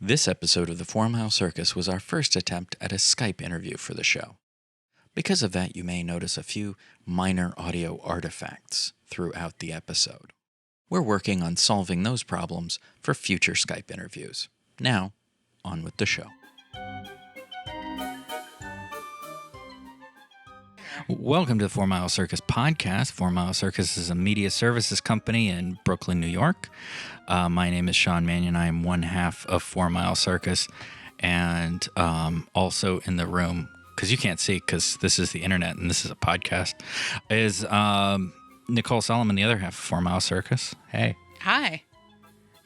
This episode of the 4 Mile Circus was our first attempt at a Skype interview for the show. Because of that, you may notice a few minor audio artifacts throughout the episode. We're working on solving those problems for future Skype interviews. Now, on with the show. Welcome to the 4 Mile Circus podcast. 4 Mile Circus is a media services company in Brooklyn, New York. My name is Sean Mannion. I am one half of 4 Mile Circus, and also in the room, because you can't see because this is the internet and this is a podcast, is Nicole Solomon, the other half of 4 Mile Circus. Hey. Hi.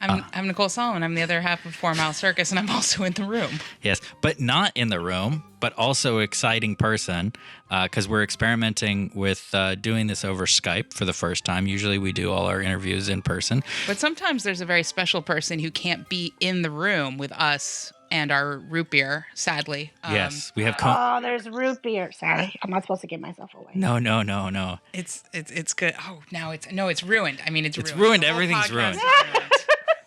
I'm Nicole Solomon. I'm the other half of 4 Mile Circus, and I'm also in the room. Yes, but not in the room, but also exciting person, because we're experimenting with doing this over Skype for the first time. Usually we do all our interviews in person. But sometimes there's a very special person who can't be in the room with us and our root beer, sadly. Yes, we have... there's root beer. Sorry, I'm not supposed to give myself away. No. It's good. Oh, now it's ruined. I mean, it's ruined. Ruined. Everything's ruined.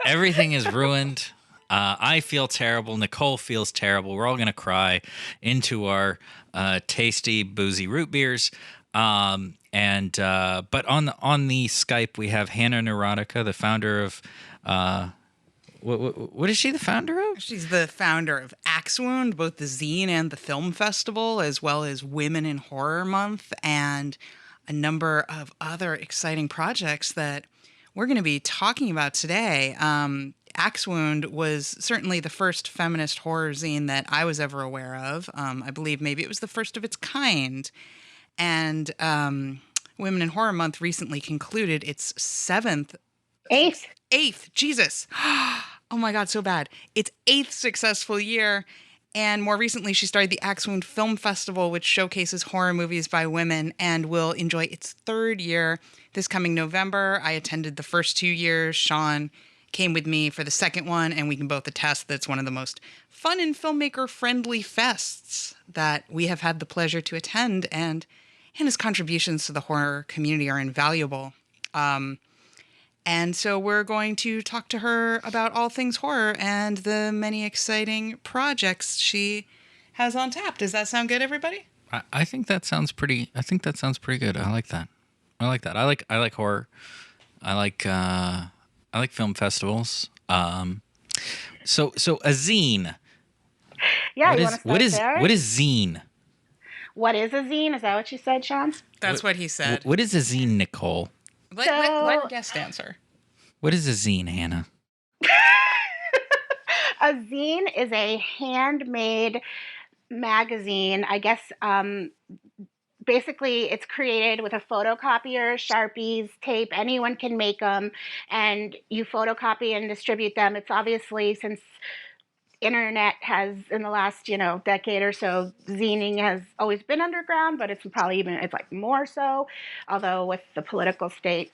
Everything is ruined. I feel terrible. Nicole feels terrible. We're all going to cry into our tasty, boozy root beers. But on the Skype, we have Hannah Neurotica, the founder of... What is she the founder of? She's the founder of Axe Wound, both the zine and the film festival, as well as Women in Horror Month, and a number of other exciting projects that we're going to be talking about today. Axe Wound was certainly the first feminist horror zine that I was ever aware of. I believe maybe it was the first of its kind. And Women in Horror Month recently concluded its eighth, Jesus. Oh my God, so bad. Its 8th successful year. And more recently, she started the Axe Wound Film Festival, which showcases horror movies by women, and will enjoy its 3rd year this coming November. I attended the first 2 years. Sean came with me for the second one, and we can both attest that it's one of the most fun and filmmaker-friendly fests that we have had the pleasure to attend, and his contributions to the horror community are invaluable. And so we're going to talk to her about all things horror and the many exciting projects she has on tap. Does that sound good, everybody? I think that sounds pretty good. I like that. I like horror. I like film festivals. So a zine. Yeah, What is zine? What is a zine? Is that what you said, Sean? That's what he said. What is a zine, Nicole? Let our guest answer. What is a zine, Hannah? A zine is a handmade magazine. I guess basically it's created with a photocopier, Sharpies, tape. Anyone can make them, and you photocopy and distribute them. It's obviously, since internet has, in the last decade or so, zining has always been underground, but it's like more so. Although with the political state,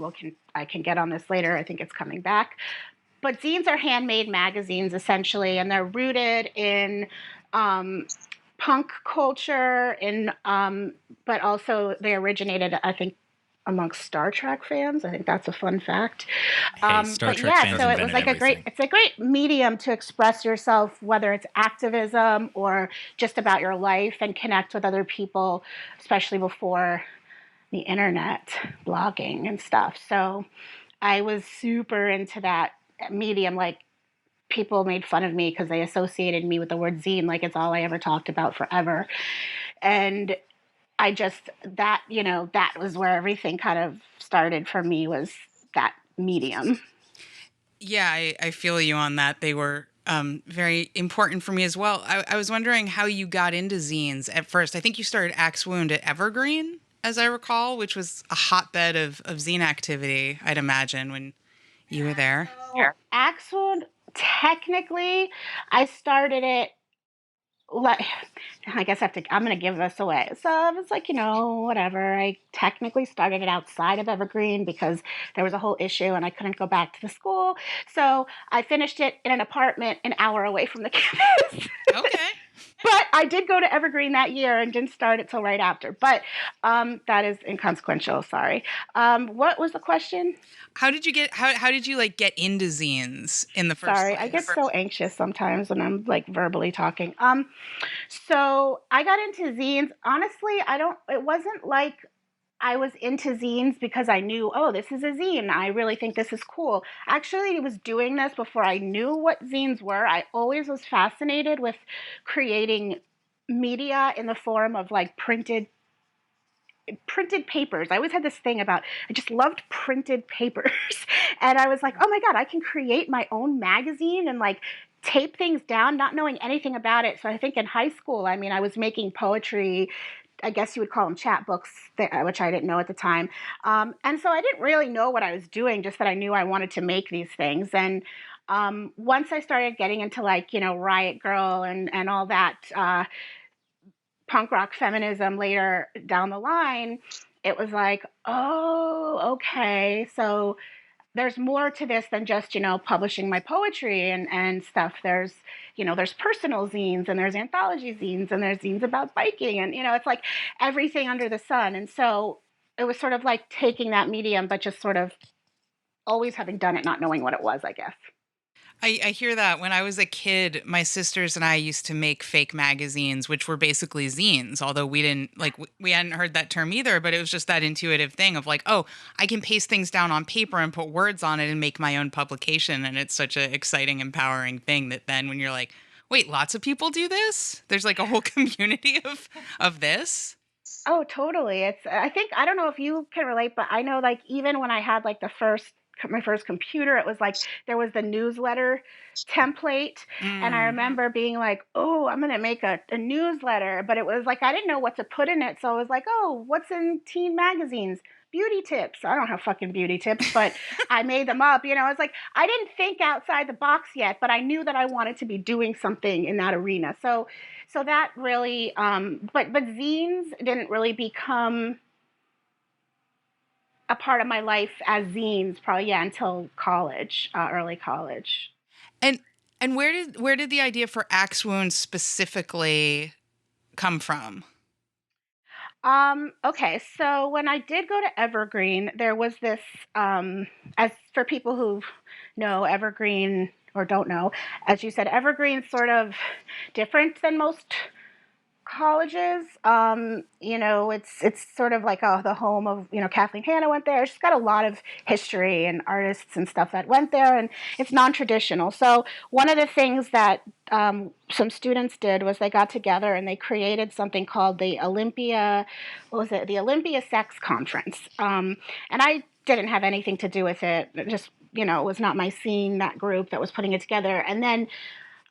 I can get on this later. I think it's coming back. But zines are handmade magazines essentially, and they're rooted in punk culture, but also they originated, I think, amongst Star Trek fans. I think that's a fun fact. Star Trek fans so it was like it's a great medium to express yourself, whether it's activism or just about your life, and connect with other people, especially before the internet, blogging and stuff. So I was super into that medium. Like, people made fun of me because they associated me with the word zine, like it's all I ever talked about forever. And I just, that was where everything kind of started for me, was that medium. Yeah, I feel you on that. They were very important for me as well. I was wondering how you got into zines at first. I think you started Axe Wound at Evergreen, as I recall, which was a hotbed of zine activity, I'd imagine, when you were there. Axe Wound, technically, I started it, I guess I'm going to give this away. So it's like, whatever. I technically started it outside of Evergreen because there was a whole issue and I couldn't go back to the school. So I finished it in an apartment an hour away from the campus. Okay. But I did go to Evergreen that year and didn't start it till right after. But that is inconsequential. Sorry. What was the question? How did you get how did you like get into zines in the first Sorry, I place? get so anxious sometimes when I'm like verbally talking. So I got into zines. Honestly, I don't. It wasn't like I was into zines because I knew, oh, this is a zine. I really think this is cool. Actually, I was doing this before I knew what zines were. I always was fascinated with creating media in the form of like printed papers. I always had this thing about I just loved printed papers. And I was like, "Oh my god, I can create my own magazine and like tape things down not knowing anything about it." So I think in high school, I mean, I was making poetry, I guess you would call them chapbooks, which I didn't know at the time. And so I didn't really know what I was doing, just that I knew I wanted to make these things. And once I started getting into like, Riot Girl and all that punk rock feminism later down the line, it was like, oh, okay. So there's more to this than just, publishing my poetry and stuff. There's personal zines and there's anthology zines and there's zines about biking and, it's like everything under the sun. And so it was sort of like taking that medium, but just sort of always having done it, not knowing what it was, I guess. I hear that. When I was a kid, my sisters and I used to make fake magazines, which were basically zines, although we didn't like, we hadn't heard that term either, but it was just that intuitive thing of like, oh, I can paste things down on paper and put words on it and make my own publication. And it's such an exciting, empowering thing that then when you're like, wait, lots of people do this? There's like a whole community of this. Oh, totally. I think, I don't know if you can relate, but I know like even when I had like my first computer, it was like there was the newsletter template. And I Mm. remember being like, oh, I'm going to make a newsletter. But it was like, I didn't know what to put in it. So I was like, oh, what's in teen magazines? Beauty tips. I don't have fucking beauty tips, but I made them up. It's like I didn't think outside the box yet, but I knew that I wanted to be doing something in that arena. So that really, but zines didn't really become a part of my life as zines, probably, yeah, until college, early college. And and where did the idea for Axe Wound specifically come from? Okay, so when I did go to Evergreen, there was this, as for people who know Evergreen or don't know, as you said, Evergreen's sort of different than most colleges. It's sort of like the home of, Kathleen Hanna went there. She's got a lot of history and artists and stuff that went there, and it's non-traditional. So one of the things that some students did was they got together and they created something called the Olympia, what was it? The Olympia Sex Conference. And I didn't have anything to do with it. It just, it was not my scene, that group that was putting it together. And then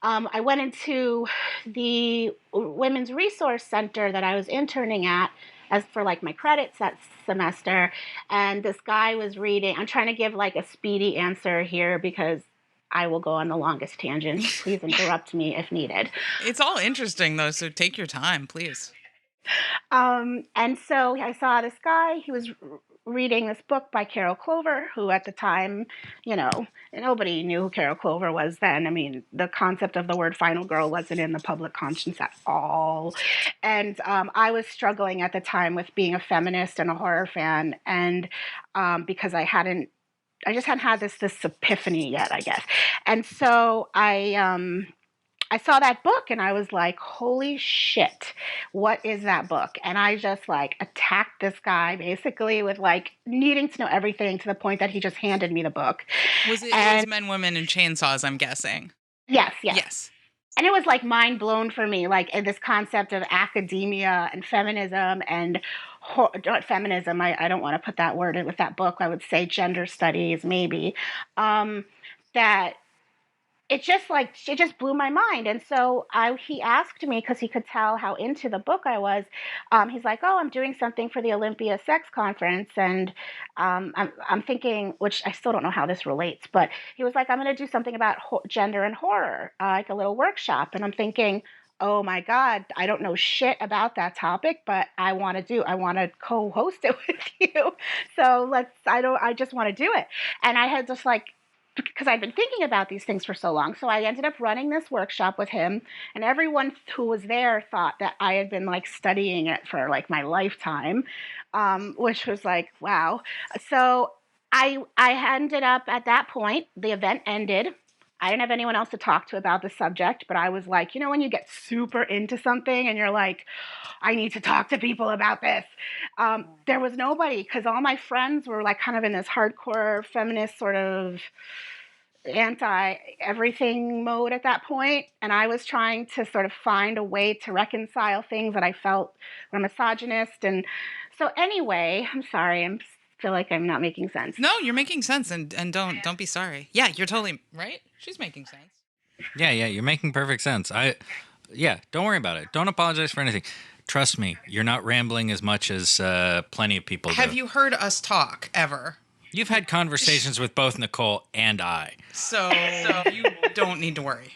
I went into the Women's Resource Center that I was interning at as for like my credits that semester. And this guy was reading, I'm trying to give like a speedy answer here because I will go on the longest tangent. Please interrupt me if needed. It's all interesting though, so take your time, please. And so I saw this guy, he was reading this book by Carol Clover, who at the time, nobody knew who Carol Clover was then. I mean, the concept of the word final girl wasn't in the public conscience at all. And I was struggling at the time with being a feminist and a horror fan. And because I just hadn't had this epiphany yet, I guess. And so I saw that book and I was like, holy shit, what is that book? And I just like attacked this guy basically with like needing to know everything to the point that he just handed me the book. It was Men, Women, and Chainsaws, I'm guessing. Yes. Yes. And it was like mind blown for me, like this concept of academia and feminism and not feminism. I don't want to put that word in with that book. I would say gender studies, maybe. That it just blew my mind. And so he asked me, because he could tell how into the book I was. He's like, oh, I'm doing something for the Olympia Sex Conference. And I'm thinking, which I still don't know how this relates, but he was like, I'm going to do something about gender and horror, like a little workshop. And I'm thinking, oh my God, I don't know shit about that topic, but I want to co-host it with you. So I just want to do it. And I had just like because I'd been thinking about these things for so long. So I ended up running this workshop with him, and everyone who was there thought that I had been like studying it for like my lifetime, which was like, wow. So I ended up at that point, the event ended. I didn't have anyone else to talk to about the subject, but I was like, you know, when you get super into something and you're like, I need to talk to people about this. There was nobody because all my friends were like kind of in this hardcore feminist sort of anti everything mode at that point, and I was trying to sort of find a way to reconcile things that I felt were misogynist. And so anyway, I'm sorry, I feel like I'm not making sense. No, you're making sense, and don't be sorry. Yeah, you're totally right. She's making sense. Yeah, you're making perfect sense. Don't worry about it. Don't apologize for anything. Trust me, you're not rambling as much as plenty of people do. Have you heheard us talk ever? You've had conversations with both Nicole and I. So you don't need to worry.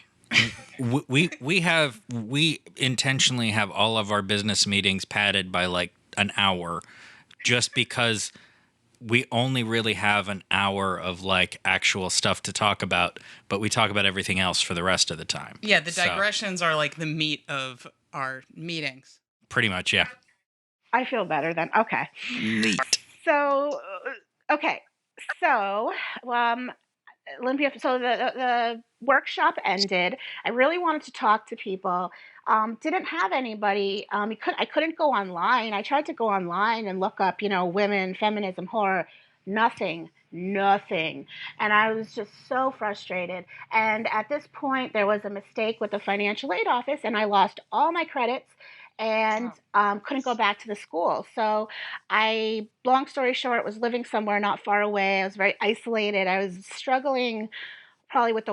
We intentionally have all of our business meetings padded by like an hour, just because we only really have an hour of like actual stuff to talk about, but we talk about everything else for the rest of the time. Yeah, the digressions are like the meat of our meetings. Pretty much, yeah. I feel better then. Okay. Neat. So, okay. So, Olympia, so the workshop ended. I really wanted to talk to people. Didn't have anybody. I couldn't go online. I tried to go online and look up, you know, women, feminism, horror. Nothing. And I was just so frustrated. And at this point, there was a mistake with the financial aid office, and I lost all my credits and couldn't go back to the school. So long story short, was living somewhere not far away. I was very isolated. I was struggling probably with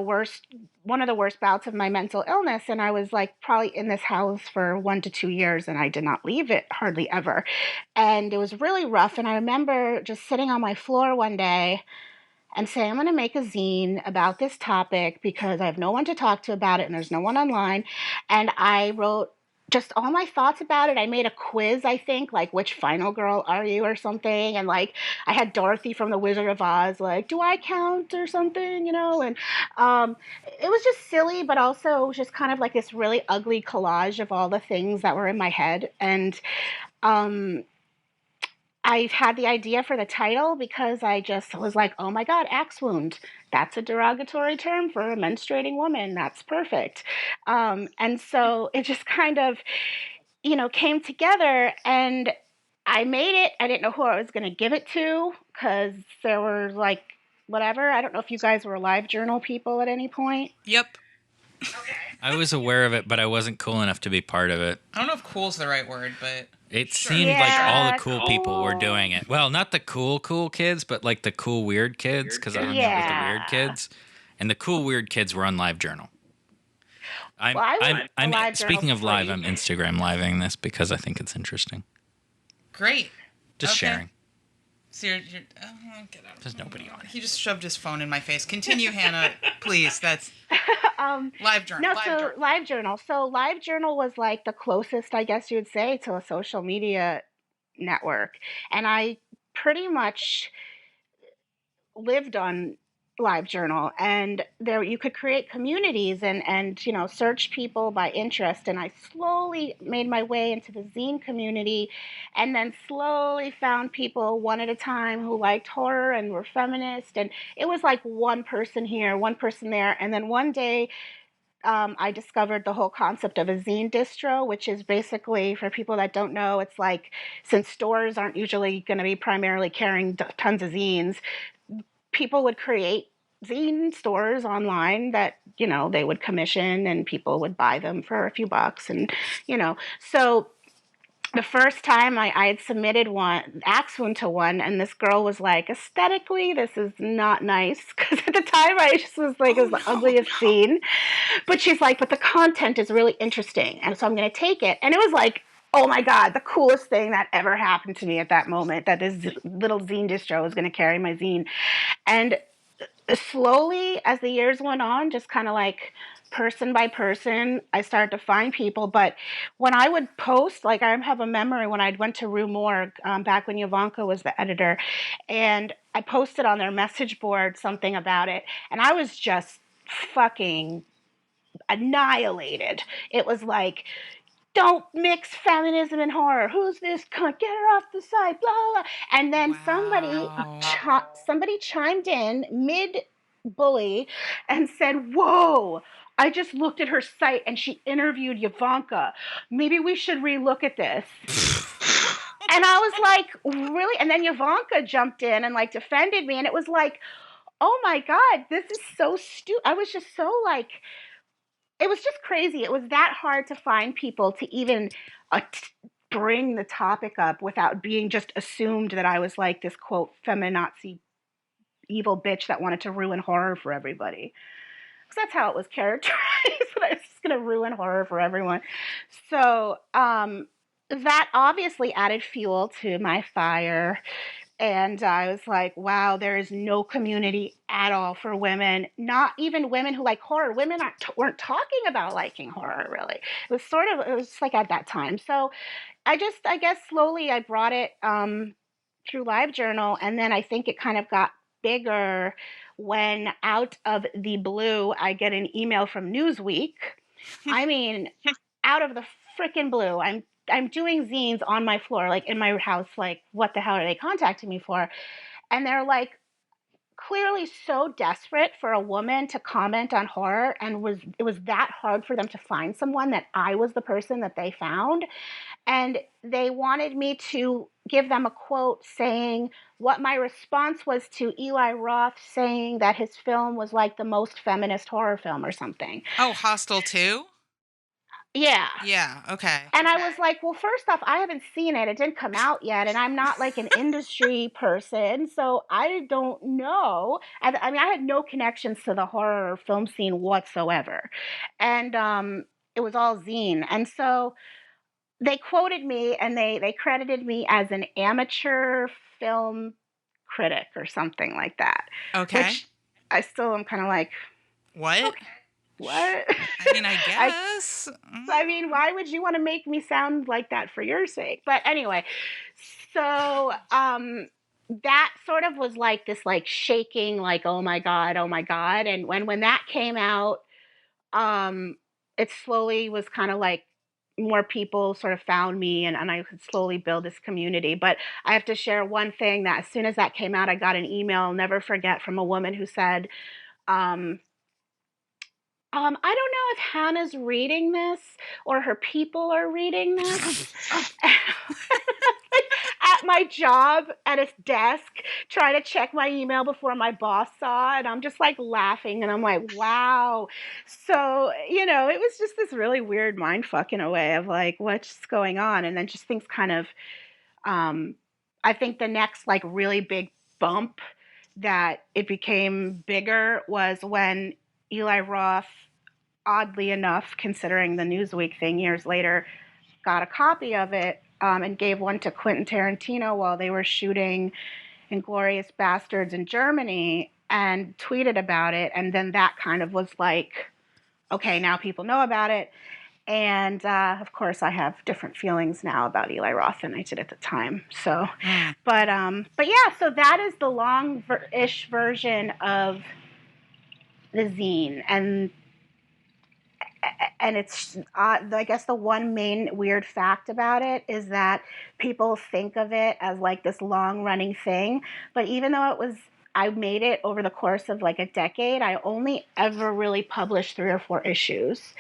one of the worst bouts of my mental illness. And I was like probably in this house for 1 to 2 years, and I did not leave it hardly ever. And it was really rough. And I remember just sitting on my floor one day and saying, I'm going to make a zine about this topic because I have no one to talk to about it and there's no one online. And I wrote just all my thoughts about it. I made a quiz, I think, like, which final girl are you or something? And like, I had Dorothy from The Wizard of Oz, like, do I count or something, you know? And it was just silly, but also just kind of like this really ugly collage of all the things that were in my head. And I had the idea for the title because I just was like, oh my God, axe wound. That's a derogatory term for a menstruating woman. That's perfect. And so it just kind of, you know, came together, and I made it. I didn't know who I was going to give it to because there were like, whatever. I don't know if you guys were LiveJournal people at any point. Yep. I was aware of it, but I wasn't cool enough to be part of it. I don't know if cool's the right word, but it seemed like all the cool people were doing it. Well, not the cool kids, but like the cool weird kids, because I remember the weird kids, and the cool weird kids were on LiveJournal. I'm speaking of live, I'm Instagram living this because I think it's interesting. Great. Just sharing. So you're get out. There's nobody on it. He just shoved his phone in my face. Continue, Hannah, please. That's LiveJournal. No, so LiveJournal. So LiveJournal was like the closest, I guess you would say, to a social media network, and I pretty much lived on LiveJournal, and there you could create communities and you know, search people by interest. And I slowly made my way into the zine community, and then slowly found people one at a time who liked horror and were feminist. And it was like one person here, one person there, and then one day I discovered the whole concept of a zine distro, which is basically, for people that don't know, it's like, since stores aren't usually going to be primarily carrying tons of zines, people would create zine stores online that, you know, they would commission, and people would buy them for a few bucks. And, you know, so the first time I had submitted axe wound to one, and this girl was like, aesthetically, this is not nice. Because at the time, I just was like, it was the ugliest scene. But she's like, but the content is really interesting. And so I'm going to take it. And it was like, oh my God, the coolest thing that ever happened to me at that moment, that this little zine distro was going to carry my zine. And slowly, as the years went on, just kind of like person by person, I started to find people. But when I would post, like I have a memory when I went to Rue Morgue, back when Ivanka was the editor, and I posted on their message board something about it, and I was just fucking annihilated. It was like, don't mix feminism and horror. Who's this cunt? Get her off the site. Blah blah. Blah. And then Wow. somebody chimed in mid bully and said, "Whoa! I just looked at her site and she interviewed Ivanka. Maybe we should relook at this." And I was like, "Really?" And then Ivanka jumped in and like defended me, and it was like, "Oh my god, this is so stupid." I was just so like, it was just crazy. It was that hard to find people to even bring the topic up without being just assumed that I was like this quote feminazi evil bitch that wanted to ruin horror for everybody. Because that's how it was characterized. That I was just going to ruin horror for everyone. So that obviously added fuel to my fire. And I was like, wow, there is no community at all for women, not even women who like horror. Women weren't talking about liking horror, really. It was like at that time. So I guess slowly I brought it through LiveJournal. And then I think it kind of got bigger when out of the blue, I get an email from Newsweek. I mean, out of the freaking blue. I'm doing zines on my floor, like in my house, like what the hell are they contacting me for? And they're like clearly so desperate for a woman to comment on horror, and it was that hard for them to find someone that I was the person that they found. And they wanted me to give them a quote saying what my response was to Eli Roth saying that his film was like the most feminist horror film or something. Oh, Hostel 2? Yeah. Yeah, okay. And I was like, well, first off, I haven't seen it. It didn't come out yet. And I'm not like an industry person. So I don't know. I mean, I had no connections to the horror film scene whatsoever. And it was all zine. And so they quoted me and they credited me as an amateur film critic or something like that. Okay. Which I still am kind of like, What? okay, what? I mean, I guess. I mean, why would you want to make me sound like that for your sake? But anyway, so that sort of was like this like shaking, like, oh my God, oh my God. And when that came out, it slowly was kind of like more people sort of found me, and I could slowly build this community. But I have to share one thing that as soon as that came out, I got an email, I'll never forget, from a woman who said, I don't know if Hannah's reading this or her people are reading this. At my job at a desk, trying to check my email before my boss saw it. I'm just like laughing and I'm like, wow. So, you know, it was just this really weird mind fuck in a way of like, what's going on? And then just things kind of, I think the next like really big bump that it became bigger was when Eli Roth, oddly enough, considering the Newsweek thing years later, got a copy of it and gave one to Quentin Tarantino while they were shooting Inglourious Bastards in Germany and tweeted about it. And then that kind of was like, okay, now people know about it. And of course, I have different feelings now about Eli Roth than I did at the time. So, but yeah, so that is the long-ish version of the zine, and it's I guess the one main weird fact about it is that people think of it as like this long-running thing, but even though I made it over the course of like a decade, I only ever really published 3 or 4 issues.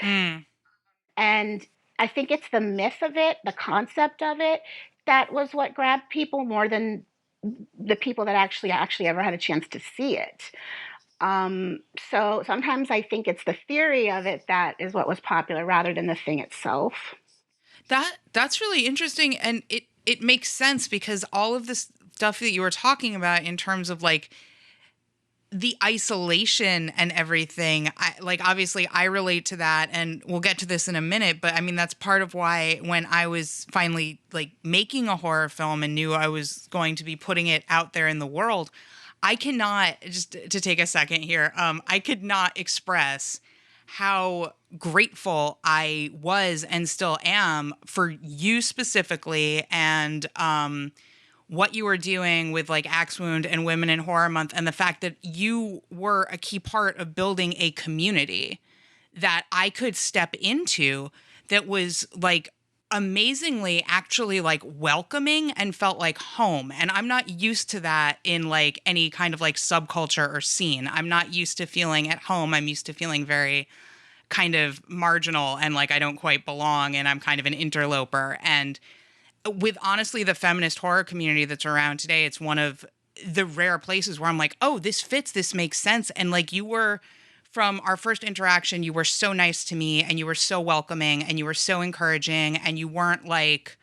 And I think it's the myth of it, the concept of it, that was what grabbed people more than the people that actually ever had a chance to see it. So sometimes I think it's the theory of it that is what was popular rather than the thing itself. That's really interesting, and it makes sense because all of this stuff that you were talking about in terms of like the isolation and everything, obviously I relate to that, and we'll get to this in a minute, but I mean, that's part of why when I was finally like making a horror film and knew I was going to be putting it out there in the world, I cannot, just to take a second here, I could not express how grateful I was and still am for you specifically, and what you were doing with like Axe Wound and Women in Horror Month, and the fact that you were a key part of building a community that I could step into that was like amazingly actually like welcoming and felt like home. And I'm not used to that in like any kind of like subculture or scene. I'm not used to feeling at home. I'm used to feeling very kind of marginal and like I don't quite belong and I'm kind of an interloper. And with honestly the feminist horror community that's around today, it's one of the rare places where I'm like, oh, this fits, this makes sense. And like you were, from our first interaction, you were so nice to me and you were so welcoming and you were so encouraging and you weren't like,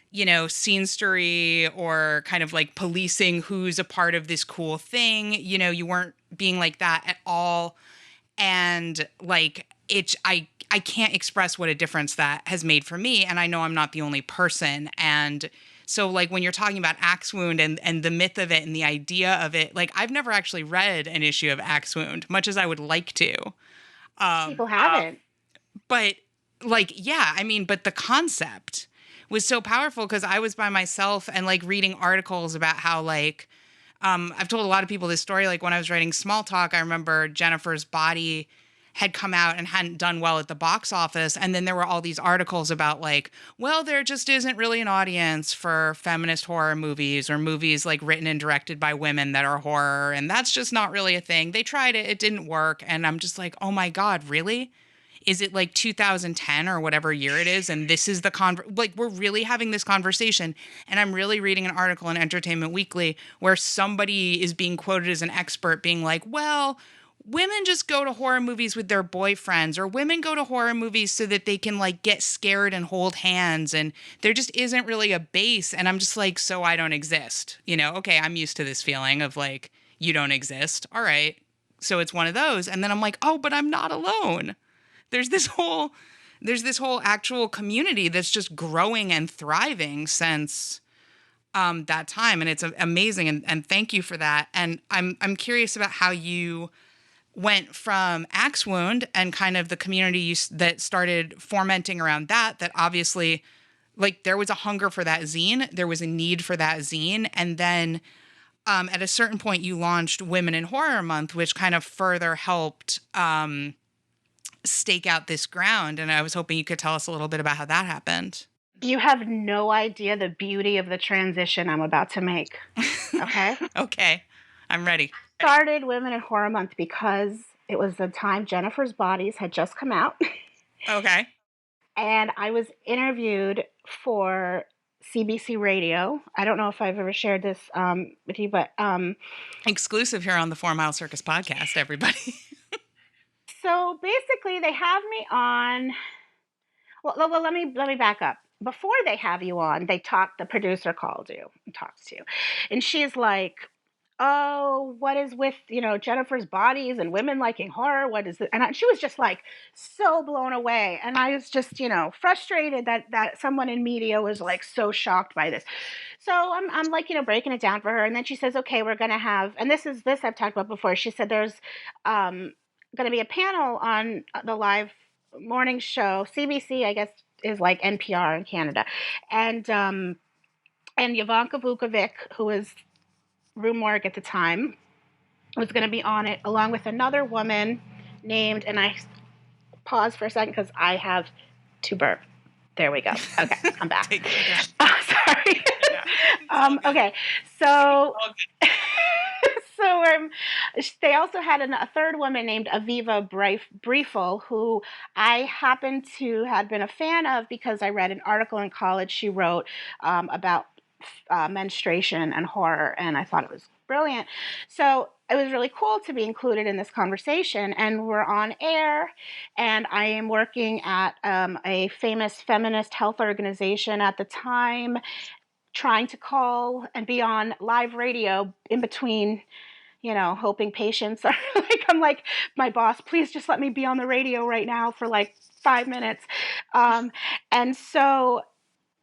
you know, scenestery or kind of like policing who's a part of this cool thing. You know, you weren't being like that at all. And like I can't express what a difference that has made for me. And I know I'm not the only person. And so like when you're talking about Axe Wound and the myth of it and the idea of it, like I've never actually read an issue of Axe Wound, much as I would like to. People haven't. But like, yeah, I mean, but the concept was so powerful because I was by myself and like reading articles about how like, I've told a lot of people this story. Like when I was writing Small Talk, I remember Jennifer's Body had come out and hadn't done well at the box office. And then there were all these articles about like, well, there just isn't really an audience for feminist horror movies or movies like written and directed by women that are horror. And that's just not really a thing. They tried it. It didn't work. And I'm just like, oh my God, really? Is it like 2010 or whatever year it is? And this is the like, we're really having this conversation. And I'm really reading an article in Entertainment Weekly where somebody is being quoted as an expert being like, well, women just go to horror movies with their boyfriends, or women go to horror movies so that they can like get scared and hold hands. And there just isn't really a base. And I'm just like, so I don't exist. You know, okay, I'm used to this feeling of like, you don't exist. All right. So it's one of those. And then I'm like, oh, but I'm not alone. There's this whole actual community that's just growing and thriving since that time, and it's amazing. And thank you for that. And I'm curious about how you went from Axe Wound and kind of the community that started fomenting around that. That obviously, like there was a hunger for that zine, there was a need for that zine, and then at a certain point you launched Women in Horror Month, which kind of further helped stake out this ground. And I was hoping you could tell us a little bit about how that happened. You have no idea the beauty of the transition I'm about to make. Okay? Okay. I'm ready. Started Women in Horror Month because it was the time Jennifer's Bodies had just come out. Okay. And I was interviewed for CBC Radio. I don't know if I've ever shared this with you, but exclusive here on the 4 Mile Circus podcast, everybody. So basically, they have me on. Well, let me back up. Before they have you on, the producer calls you and talks to you, and she's like, "Oh, what is with Jennifer's Bodies and women liking horror? What is it?" And she was just like so blown away, and I was just frustrated that someone in media was like so shocked by this. So I'm like breaking it down for her, and then she says, "Okay, we're gonna have," and this I've talked about before. She said there's going to be a panel on the live morning show. CBC, I guess, is like NPR in Canada, and Ivanka Vukovic, who was Rue Morgue at the time, was going to be on it along with another woman named, and I pause for a second because I have to burp. There we go. Okay, I'm back. Sorry. Yeah, okay, so. So they also had a third woman named Aviva Briefel, who I happened to had been a fan of because I read an article in college she wrote about menstruation and horror, and I thought it was brilliant. So it was really cool to be included in this conversation, and we're on air, and I am working at a famous feminist health organization at the time, trying to call and be on live radio in between, hoping patients are like, I'm like, my boss, please just let me be on the radio right now for like 5 minutes. And so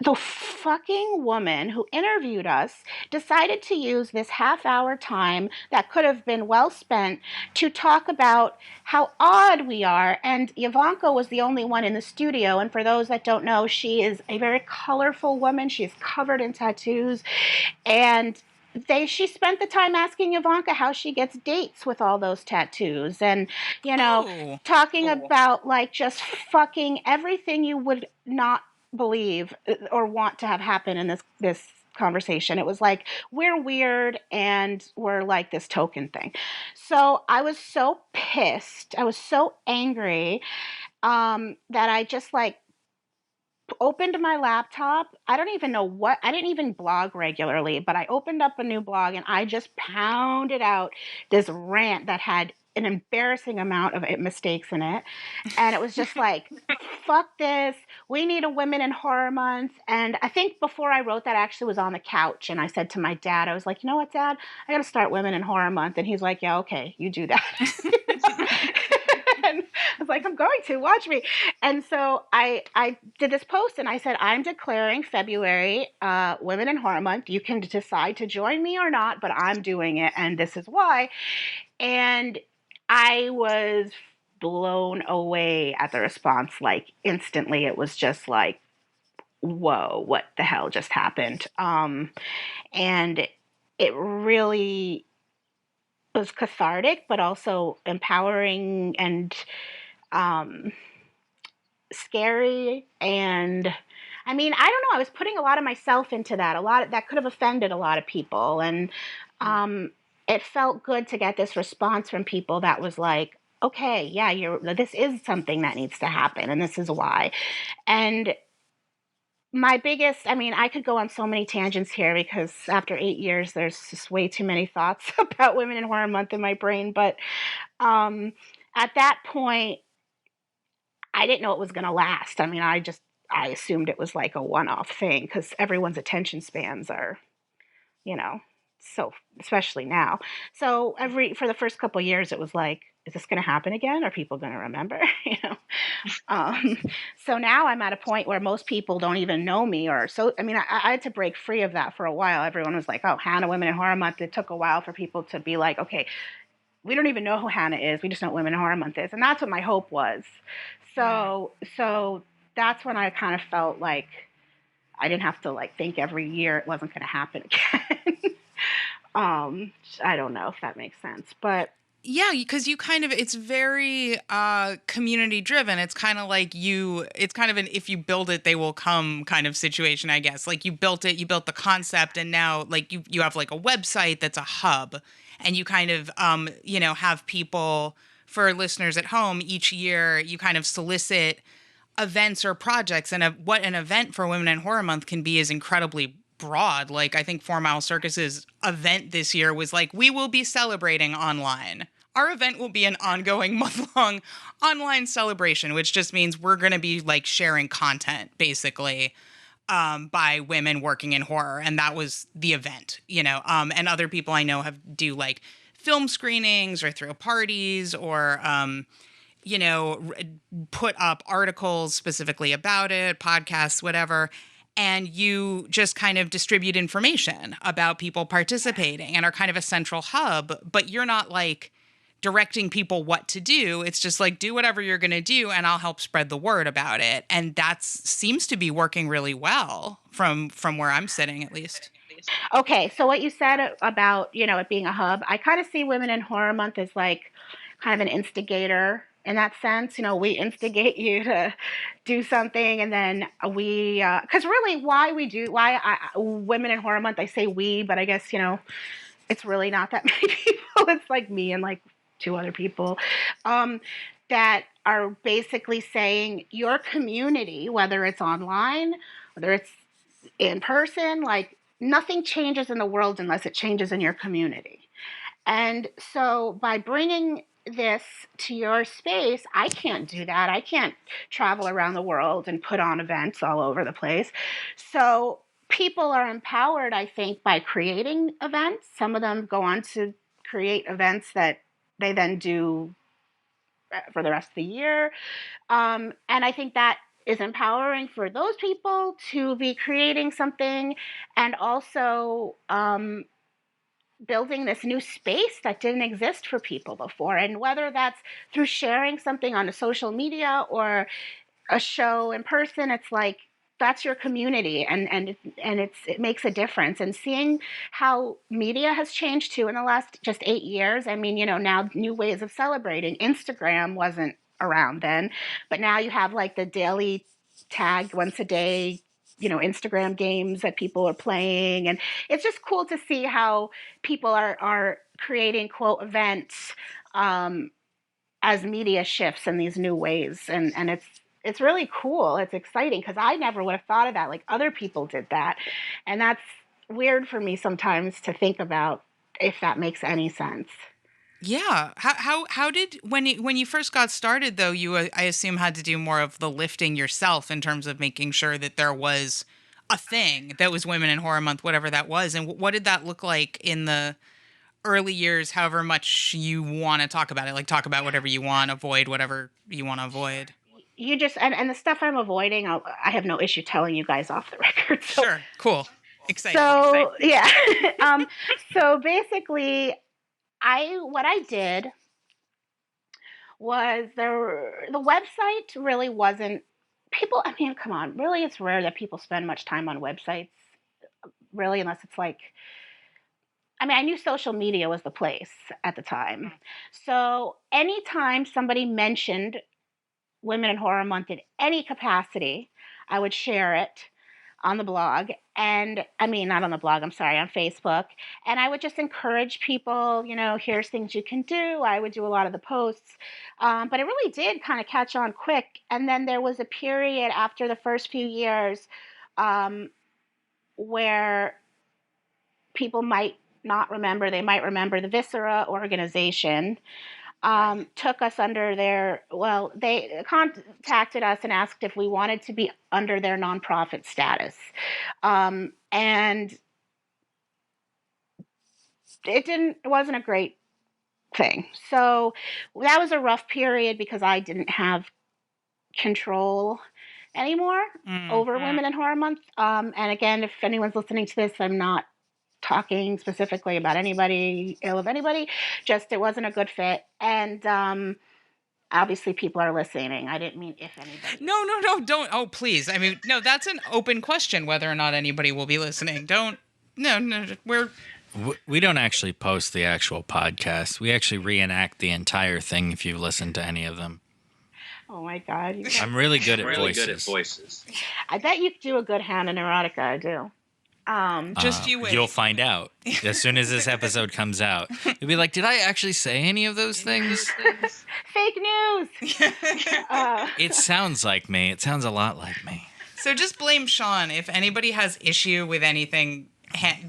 the fucking woman who interviewed us decided to use this half-hour time that could have been well spent to talk about how odd we are. And Ivanka was the only one in the studio. And for those that don't know, she is a very colorful woman. She's covered in tattoos. And she spent the time asking Ivanka how she gets dates with all those tattoos, and Oh. talking about like just fucking everything you would not believe or want to have happen in this conversation. It was like, we're weird and we're like this token thing. So I was so pissed, I was so angry, that I just like opened my laptop. I don't even know what, I didn't even blog regularly, but I opened up a new blog and I just pounded out this rant that had an embarrassing amount of mistakes in it. And it was just like, fuck this. We need a Women in Horror Month. And I think before I wrote that, I actually was on the couch and I said to my dad, I was like, you know what, Dad? I got to start Women in Horror Month. And he's like, yeah, okay, you do that. And I was like, I'm going to watch me. And so I did this post and I said, I'm declaring February Women in Horror Month. You can decide to join me or not, but I'm doing it. And this is why. And I was blown away at the response. Like instantly, it was just like, whoa, what the hell just happened? And it really was cathartic, but also empowering and um, scary. And I mean, I don't know. I was putting a lot of myself into that. A lot of, that could have offended a lot of people, and it felt good to get this response from people that was like, "Okay, yeah, this is something that needs to happen, and this is why." And my biggest, I mean, I could go on so many tangents here because after 8 years, there's just way too many thoughts about Women in Horror Month in my brain. But um, at that point, I didn't know it was going to last. I mean, I assumed it was like a one-off thing because everyone's attention spans are, you know, so especially now. So for the first couple of years, it was like, is this going to happen again? Are people going to remember? you know. Um, so now I'm at a point where most people don't even know me, or so. I mean, I had to break free of that for a while. Everyone was like, "Oh, Hannah, Women in Horror Month." It took a while for people to be like, "Okay, we don't even know who Hannah is. We just know what Women in Horror Month is," and that's what my hope was. So that's when I kind of felt like I didn't have to like think every year it wasn't going to happen again. I don't know if that makes sense, but Yeah, because you kind of, it's very community driven. It's kind of like it's kind of an if you build it, they will come kind of situation, I guess. Like you built it, you built the concept, and now like you have like a website that's a hub, and you kind of, have people, for listeners at home, each year you kind of solicit events or projects. And what an event for Women in Horror Month can be is incredibly broad. Like I think 4 Mile Circus's event this year was like, we will be celebrating online. Our event will be an ongoing month-long online celebration, which just means we're going to be like sharing content basically by women working in horror. And that was the event, and other people I know do like film screenings or throw parties or, put up articles specifically about it, podcasts, whatever. And you just kind of distribute information about people participating and are kind of a central hub, but you're not like directing people what to do. It's just like, do whatever you're going to do and I'll help spread the word about it. And that seems to be working really well from where I'm sitting, at least. okay. So what you said about, it being a hub, I kind of see Women in Horror Month as like kind of an instigator in that sense. We instigate you to do something, and then because really Women in Horror Month, I say we, but I guess, it's really not that many people. It's like me and like two other people that are basically saying your community, whether it's online, whether it's in person, like nothing changes in the world unless it changes in your community. And so by bringing this to your space, I can't do that. I can't travel around the world and put on events all over the place. So people are empowered, I think, by creating events. Some of them go on to create events that they then do for the rest of the year. And I think that is empowering for those people to be creating something, and also building this new space that didn't exist for people before. And whether that's through sharing something on a social media or a show in person, it's like that's your community, and it makes a difference. And seeing how media has changed too in the last just 8 years. I mean, now new ways of celebrating. Instagram wasn't around then, but now you have like the daily tag once a day, Instagram games that people are playing, and it's just cool to see how people are creating quote events as media shifts in these new ways, and it's really cool. It's exciting because I never would have thought of that. Like other people did that, and that's weird for me sometimes to think about, if that makes any sense. Yeah. How did when you first got started though, you I assume had to do more of the lifting yourself in terms of making sure that there was a thing that was Women in Horror Month, whatever that was. And what did that look like in the early years, however much you want to talk about it? Like talk about whatever you want, avoid whatever you want to avoid. You just and the stuff I'm avoiding, I have no issue telling you guys off the record. So, Sure. Cool. Exciting. so yeah. So basically, what I did was the website really wasn't people. I mean, come on, really, it's rare that people spend much time on websites, really, unless it's like. I mean, I knew social media was the place at the time. So anytime somebody mentioned Women in Horror Month in any capacity, I would share it on the blog. And I mean, not on the blog, I'm sorry, on Facebook. And I would just encourage people, here's things you can do. I would do a lot of the posts. But it really did kind of catch on quick. And then there was a period after the first few years where people might not remember, they might remember the Viscera organization. Took us under they contacted us and asked if we wanted to be under their nonprofit status. And it wasn't a great thing. So that was a rough period because I didn't have control anymore over Women in Horror Month. And again, if anyone's listening to this, I'm not talking specifically about anybody, ill of anybody, just it wasn't a good fit. And obviously people are listening. I didn't mean if anybody. No, don't. Oh, please. I mean, no, that's an open question whether or not anybody will be listening. Don't. No, We don't actually post the actual podcast. We actually reenact the entire thing if you've listened to any of them. Oh my God. I'm really good at voices. I bet you do a good hand in Neurotica. I do. Just you wait. You'll find out as soon as this episode comes out. You'll be like, did I actually say any of those things? Fake news. It sounds like me. It sounds a lot like me. So just blame Sean. If anybody has issue with anything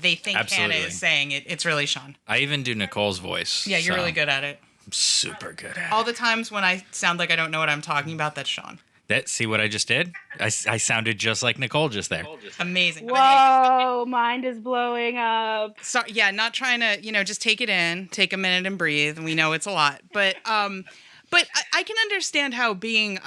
they think Absolutely. Hannah is saying, it's really Sean. I even do Nicole's voice. Yeah, you're really good at it. I'm super good at it. All the times when I sound like I don't know what I'm talking about, that's Sean. See what I just did? I sounded just like Nicole just there. Amazing. Whoa, mind is blowing up. So, yeah, not trying to, just take it in, take a minute and breathe. We know it's a lot. But I can understand how being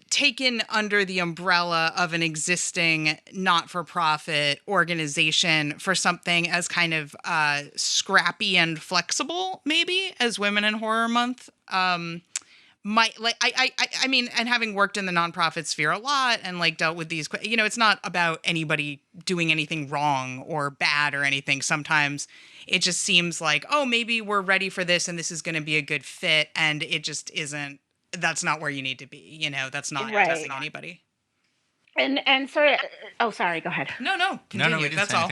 taken under the umbrella of an existing not-for-profit organization for something as kind of scrappy and flexible, maybe, as Women in Horror Month, I mean, and having worked in the nonprofit sphere a lot and dealt with these, it's not about anybody doing anything wrong or bad or anything. Sometimes it just seems like, oh, maybe we're ready for this and this is going to be a good fit. And it just isn't, that's not where you need to be. That's not testing anybody. And sorry, go ahead. No, continue. we didn't That's say all.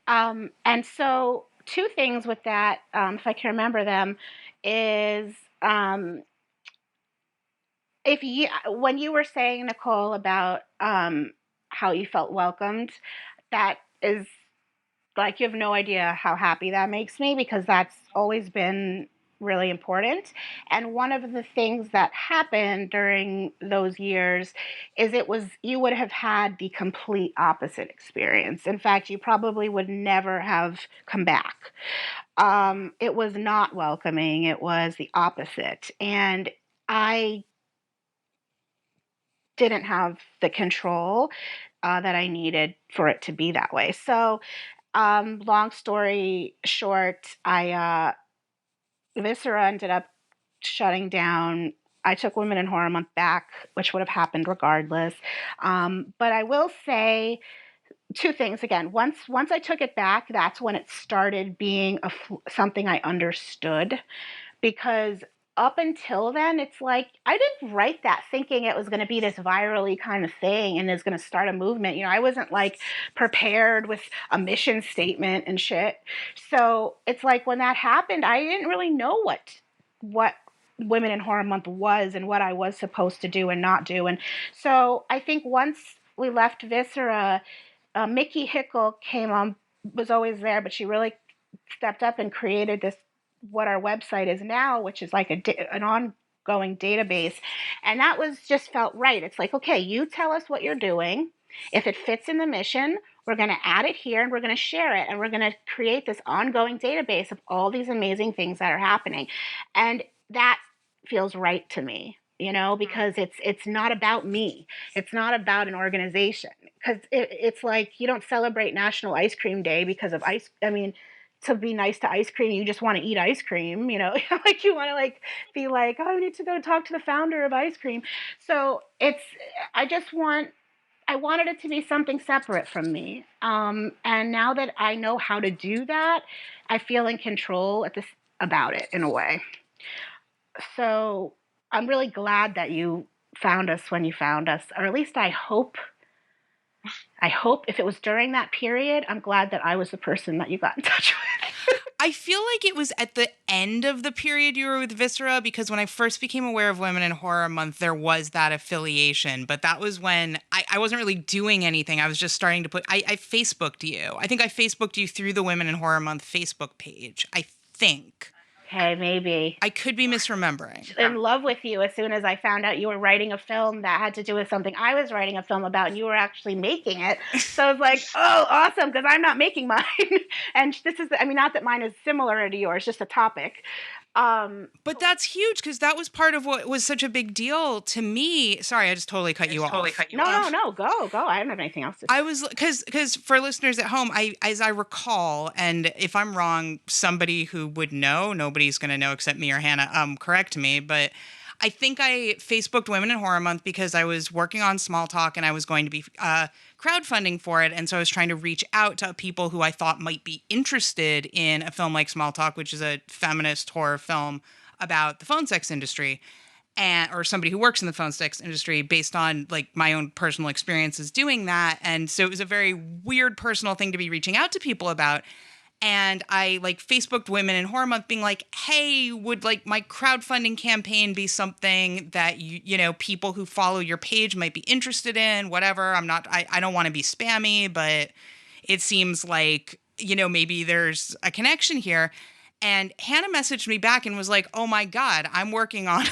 anything. And so two things with that, if I can remember them, is, when you were saying, Nicole, about how you felt welcomed, that is you have no idea how happy that makes me, because that's always been really important. And one of the things that happened during those years is you would have had the complete opposite experience. In fact, you probably would never have come back. It was not welcoming. It was the opposite. And I didn't have the control that I needed for it to be that way. So, long story short, I Viscera ended up shutting down. I took Women in Horror Month back, which would have happened regardless. But I will say two things again. Once I took it back, that's when it started being something I understood, because up until then, it's like I didn't write that thinking it was going to be this virally kind of thing and is going to start a movement. I wasn't like prepared with a mission statement and shit. So it's like when that happened, I didn't really know what Women in Horror Month was and what I was supposed to do and not do. And so I think once we left Viscera, Mickey Hickle came on, was always there, but she really stepped up and created this, what our website is now, which is like an ongoing database. And that was just felt right. It's like, okay, you tell us what you're doing. If it fits in the mission, we're going to add it here and we're going to share it. And we're going to create this ongoing database of all these amazing things that are happening. And that feels right to me, because it's not about me. It's not about an organization. Because it's like you don't celebrate National Ice Cream Day because of to be nice to ice cream, you just want to eat ice cream, like you want to like be like, oh, I need to go talk to the founder of ice cream. So I wanted it to be something separate from me. And now that I know how to do that, I feel in control about it in a way. So I'm really glad that you found us when you found us, or at least I hope if it was during that period, I'm glad that I was the person that you got in touch with. I feel like it was at the end of the period you were with Viscera, because when I first became aware of Women in Horror Month, there was that affiliation. But that was when I wasn't really doing anything. I was just starting to I Facebooked you. I think I Facebooked you through the Women in Horror Month Facebook page, I think. Okay, maybe. I could be misremembering. In love with you as soon as I found out you were writing a film that had to do with something I was writing a film about, and you were actually making it. So I was like, oh, awesome, because I'm not making mine. And this is, not that mine is similar to yours, just a topic. But that's huge, because that was part of what was such a big deal to me. Sorry, I just totally cut you off. No, go. I don't have anything else to say. I was, because for listeners at home, as I recall, and if I'm wrong, somebody who would know, nobody's going to know except me or Hannah, correct me, but I think I Facebooked Women in Horror Month because I was working on Small Talk and I was going to be crowdfunding for it. And so I was trying to reach out to people who I thought might be interested in a film like Small Talk, which is a feminist horror film about the phone sex industry, or somebody who works in the phone sex industry, based on like my own personal experiences doing that. And so it was a very weird personal thing to be reaching out to people about. And I like Facebooked Women in Horror Month being like, hey, would like my crowdfunding campaign be something that people who follow your page might be interested in, whatever. I don't want to be spammy, but it seems like, maybe there's a connection here. And Hannah messaged me back and was like, oh my God, I'm working on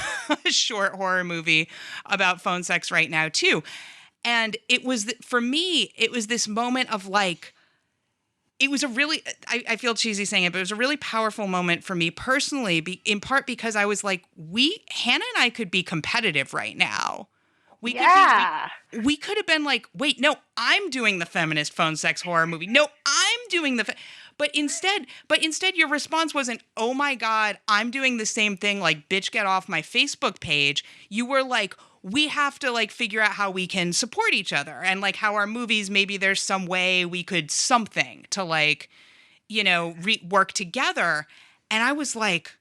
a short horror movie about phone sex right now too. And it was, for me, it was this moment of like, it was a really, I feel cheesy saying it, but it was a really powerful moment for me personally, in part because I was like, Hannah and I could be competitive right now. We could have been like, wait, no, I'm doing the feminist phone sex horror movie. No, I'm doing but instead your response wasn't, oh my God, I'm doing the same thing. Like, bitch, get off my Facebook page. You were like, we have to like figure out how we can support each other, and like how our movies, maybe there's some way we could something to like, work together. And I was like,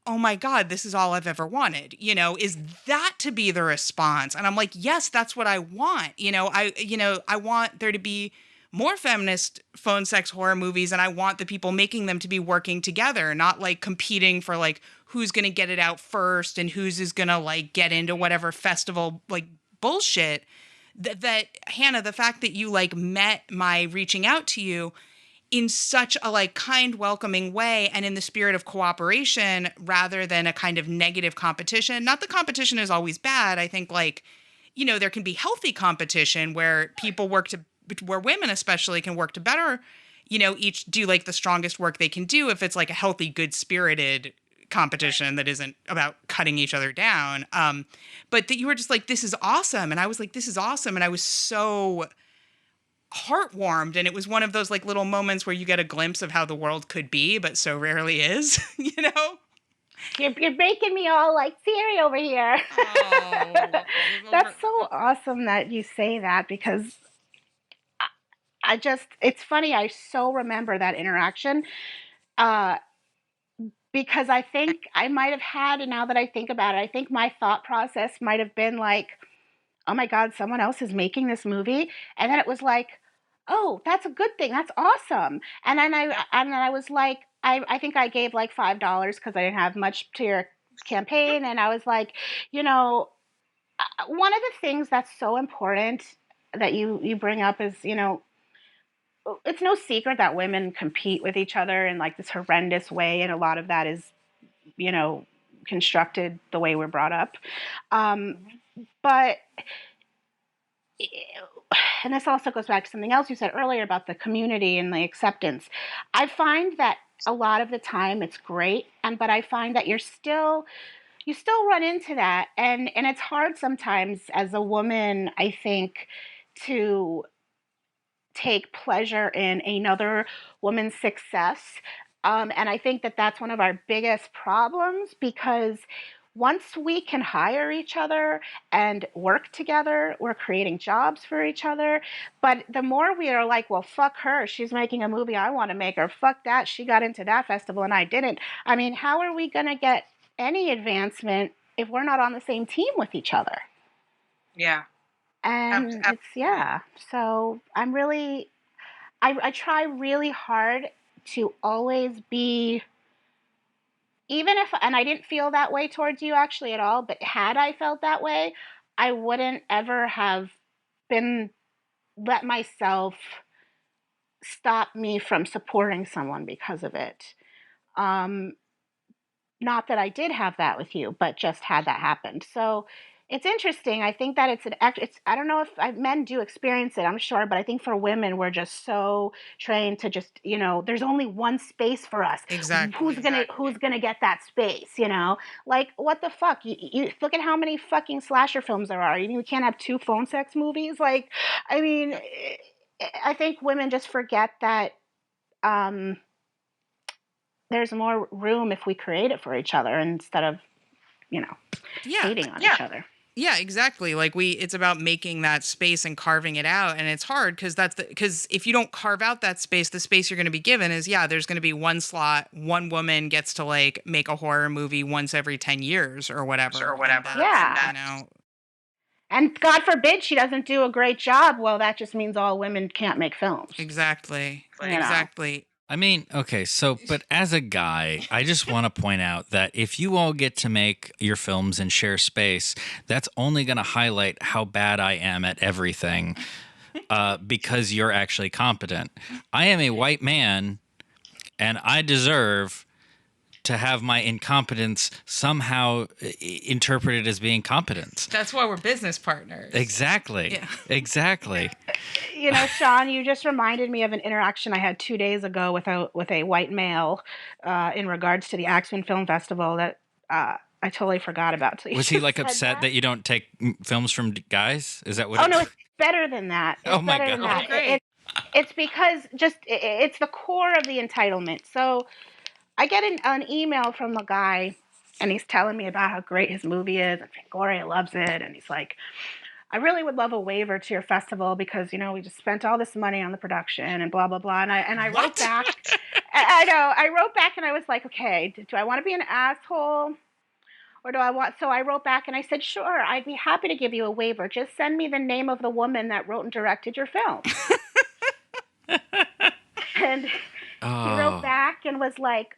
oh my God, this is all I've ever wanted, is that to be the response? And I'm like, yes, that's what I want. I want there to be more feminist phone sex horror movies, and I want the people making them to be working together, not like competing for like who's going to get it out first and who's is going to like get into whatever festival like bullshit. That Hannah, the fact that you like met my reaching out to you in such a like kind, welcoming way, and in the spirit of cooperation rather than a kind of negative competition. Not that competition is always bad. I think like, there can be healthy competition where people where women especially can work to better, each do like the strongest work they can do if it's like a healthy, good-spirited competition that isn't about cutting each other down. But that you were just like, this is awesome. And I was like, this is awesome. And I was so heartwarmed. And it was one of those like little moments where you get a glimpse of how the world could be, but so rarely is, you know? You're making me all like teary over here. Oh, That's so awesome that you say that, because I just, it's funny. I so remember that interaction. Uh, because I think I might have had, and now that I think about it, I think my thought process might have been like, oh my God, someone else is making this movie. And then it was like, oh, that's a good thing. That's awesome. And then I was like, I think I gave like $5 because I didn't have much to your campaign. And I was like, you know, one of the things that's so important that you bring up is, you know, it's no secret that women compete with each other in like this horrendous way. And a lot of that is, you know, constructed the way we're brought up. But and this also goes back to something else you said earlier about the community and the acceptance. I find that a lot of the time it's great, but I find that you still run into that, and it's hard sometimes as a woman, I think, to take pleasure in another woman's success. And I think that that's one of our biggest problems, because once we can hire each other and work together, we're creating jobs for each other. But the more we are like, well, fuck her, she's making a movie I want to make, or fuck that, she got into that festival and I didn't. I mean, how are we going to get any advancement if we're not on the same team with each other? Yeah. And it's, yeah. So I'm really, I try really hard to always be, even if, and I didn't feel that way towards you actually at all, but had I felt that way, I wouldn't ever have let myself stop me from supporting someone because of it. Not that I did have that with you, but just had that happened. So it's interesting. I think that it's, I don't know if men do experience it, I'm sure, but I think for women, we're just so trained to just, you know, there's only one space for us. Exactly. Who's gonna get that space, you know? Like, what the fuck? You look at how many fucking slasher films there are. You can't have 2 phone sex movies. Like, I mean, I think women just forget that there's more room if we create it for each other instead of, you know, hating on each other. Yeah, exactly. Like it's about making that space and carving it out. And it's hard because if you don't carve out that space, the space you're going to be given is, there's going to be one slot. One woman gets to like make a horror movie once every 10 years or whatever. Yeah. You know. And God forbid she doesn't do a great job. Well, that just means all women can't make films. Exactly. You know. Exactly. I mean, okay, so, but as a guy, I just want to point out that if you all get to make your films and share space, that's only going to highlight how bad I am at everything because you're actually competent. I am a white man, and I deserve to have my incompetence somehow interpreted as being competence. That's why we're business partners. Exactly. Yeah. Exactly. You know, Sean, you just reminded me of an interaction I had 2 days ago with a white male in regards to the Axman Film Festival that I totally forgot about. Was he like upset that you don't take films from guys? Is that what? Oh no, it's better than that. It's oh my better God! Than that. Oh, great. It's because it's the core of the entitlement. So I get an email from a guy, and he's telling me about how great his movie is, and Fangoria loves it, and he's like, I really would love a waiver to your festival because, you know, we just spent all this money on the production and blah, blah, blah. And I wrote back. I know. I wrote back and I was like, okay, do I want to be an asshole or do I want? So I wrote back and I said, sure, I'd be happy to give you a waiver. Just send me the name of the woman that wrote and directed your film. And he wrote back and was like,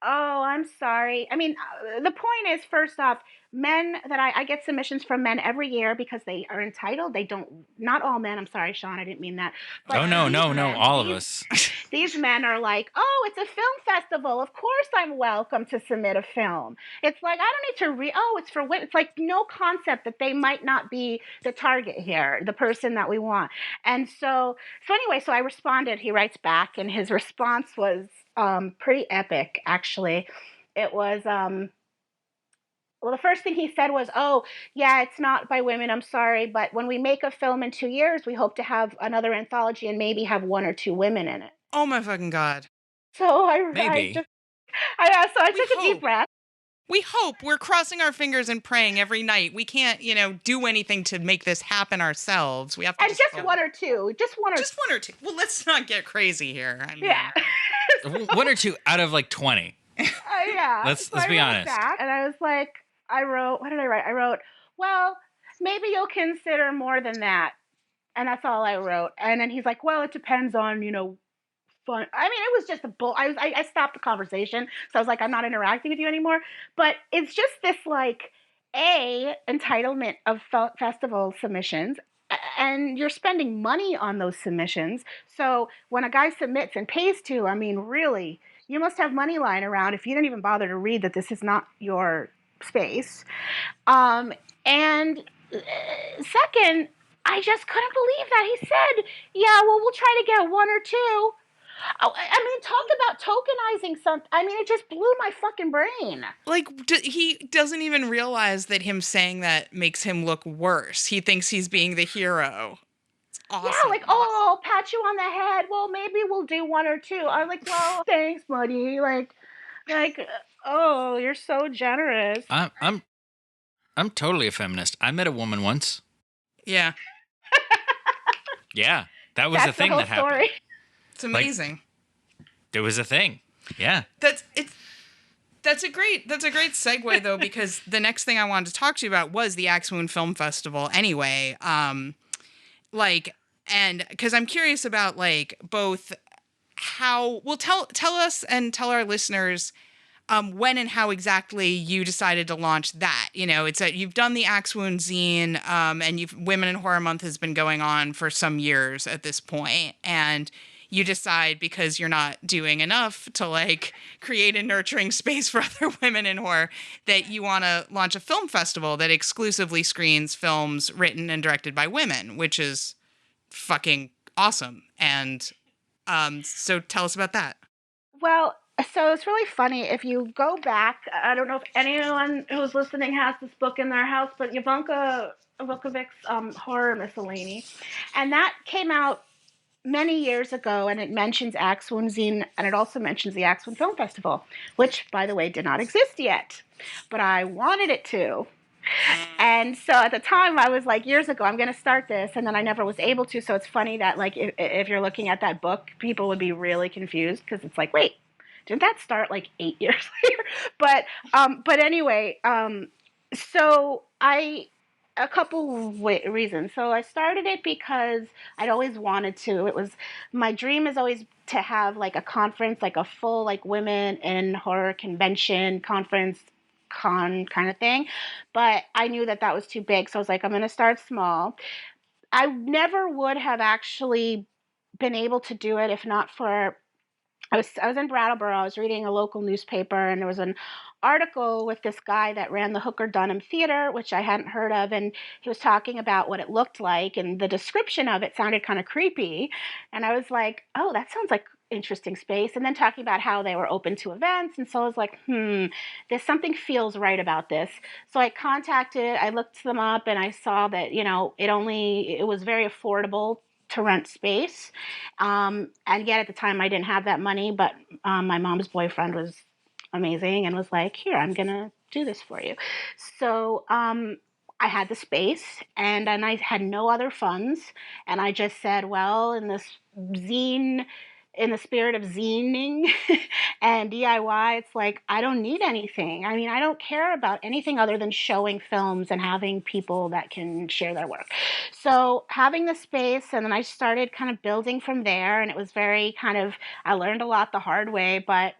oh, I'm sorry. I mean, the point is, first off, men that I get submissions from men every year because they are entitled. They don't, not all men. I'm sorry, Sean, I didn't mean that. But no, all of us. These men are like, oh, it's a film festival. Of course I'm welcome to submit a film. It's like, I don't need to it's for women. It's like no concept that they might not be the target here, the person that we want. And so anyway, so I responded. He writes back and his response was pretty epic, actually. it was well, the first thing he said was, "Oh, yeah, it's not by women. I'm sorry, but when we make a film in 2 years, we hope to have another anthology and maybe have one or two women in it." Oh my fucking God. So Maybe. I We took a deep hope. breath. We hope. We're crossing our fingers and praying every night. We can't, do anything to make this happen ourselves. We have to And just hope. one or two. Just one or Just one or two. Well, let's not get crazy here. I mean, yeah. One or two out of like 20. Yeah. Let's So I be wrote honest. that, and I was like, what did I write? I wrote, well, maybe you'll consider more than that. And that's all I wrote. And then he's like, well, it depends on, fun. I mean, it was just a bull. I stopped the conversation. So I was like, I'm not interacting with you anymore. But it's just this like, entitlement of festival submissions. And you're spending money on those submissions. So when a guy submits and pays to, I mean, really, you must have money lying around if you didn't even bother to read that this is not your space. And second, I just couldn't believe that he said, "Yeah, well, we'll try to get one or two." Oh, I mean, talk about tokenizing something. I mean, it just blew my fucking brain. like he doesn't even realize that him saying that makes him look worse. He thinks he's being the hero. It's awesome. Yeah, like, oh, I'll pat you on the head. Well, maybe we'll do one or two. I was like, well, thanks, buddy. Like, oh, you're so generous. I'm totally a feminist. I met a woman once. Yeah, Yeah, that was That's a thing the whole that happened. story. it's amazing. There was a thing. Yeah. That's a great segue though, because the next thing I wanted to talk to you about was the Axe Wound Film Festival anyway. And because I'm curious about like both how, well, tell us and tell our listeners when and how exactly you decided to launch that. You've done the Axe Wound zine, and Women in Horror Month has been going on for some years at this point, and you decide, because you're not doing enough to like create a nurturing space for other women in horror, that you want to launch a film festival that exclusively screens films written and directed by women, which is fucking awesome. And so tell us about that. Well, so it's really funny. If you go back, I don't know if anyone who's listening has this book in their house, but Ivanka Vukovic's Horror Miscellany. And that came out many years ago, and it mentions Axe Wound Zine, and it also mentions the Axe Wound Film Festival, which, by the way, did not exist yet, but I wanted it to. And so at the time, I was like, years ago, I'm going to start this, and then I never was able to. So it's funny that, like, if you're looking at that book, people would be really confused, because it's like, wait, didn't that start like 8 years later? But anyway, so a couple reasons. So I started it because I'd always wanted to. It was my dream is always to have like a conference, like a full like women in horror convention conference con kind of thing. But I knew that was too big, so I was like, I'm going to start small. I never would have actually been able to do it if not for I was in Brattleboro. I was reading a local newspaper, and there was an article with this guy that ran the Hooker Dunham Theater, which I hadn't heard of, and he was talking about what it looked like, and the description of it sounded kind of creepy, and I was like, oh, that sounds like interesting space. And then talking about how they were open to events, and so I was like, there's something feels right about this. So I looked them up, and I saw that it was very affordable to rent space. And yet at the time I didn't have that money, but my mom's boyfriend was amazing and was like, here, I'm going to do this for you. So I had the space, and I had no other funds. And I just said, well, in the spirit of zining and DIY, it's like, I don't need anything. I mean, I don't care about anything other than showing films and having people that can share their work. So having the space, and then I started kind of building from there, and it was very I learned a lot the hard way, but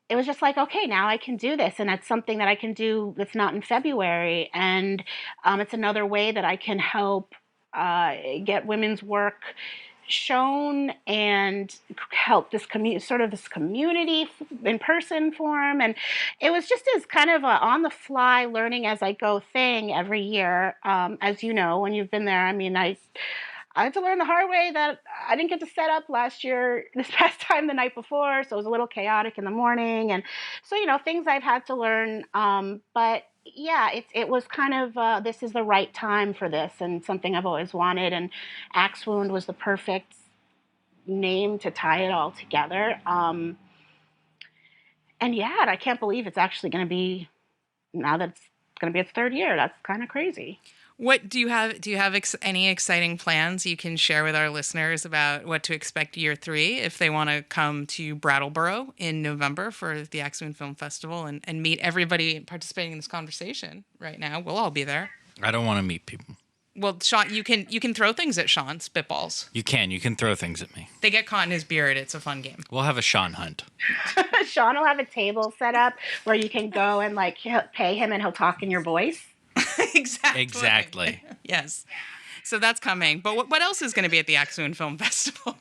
it was just like, okay, now I can do this, and that's something that I can do that's not in February, and it's another way that I can help get women's work shown and help this community in person form. And it was just as kind of a on the fly learning as I go thing every year. As you know, when you've been there, I mean, I had to learn the hard way that I didn't get to set up last year, this past time, the night before. So it was a little chaotic in the morning. And so, things I've had to learn. But yeah, it was kind of, this is the right time for this and something I've always wanted. And Axe Wound was the perfect name to tie it all together. And yeah, I can't believe it's actually going to be, now that it's going to be its third year. That's kind of crazy. What do you have? Do you have any exciting plans you can share with our listeners about what to expect year 3 if they want to come to Brattleboro in November for the Axe Wound Film Festival and meet everybody participating in this conversation right now? We'll all be there. I don't want to meet people. Well, Sean, you can throw things at Sean, spitballs. You can throw things at me. They get caught in his beard. It's a fun game. We'll have a Sean hunt. Sean will have a table set up where you can go and like pay him and he'll talk in your voice. Exactly. Yes. So that's coming. But what else is going to be at the Axe Wound Film Festival?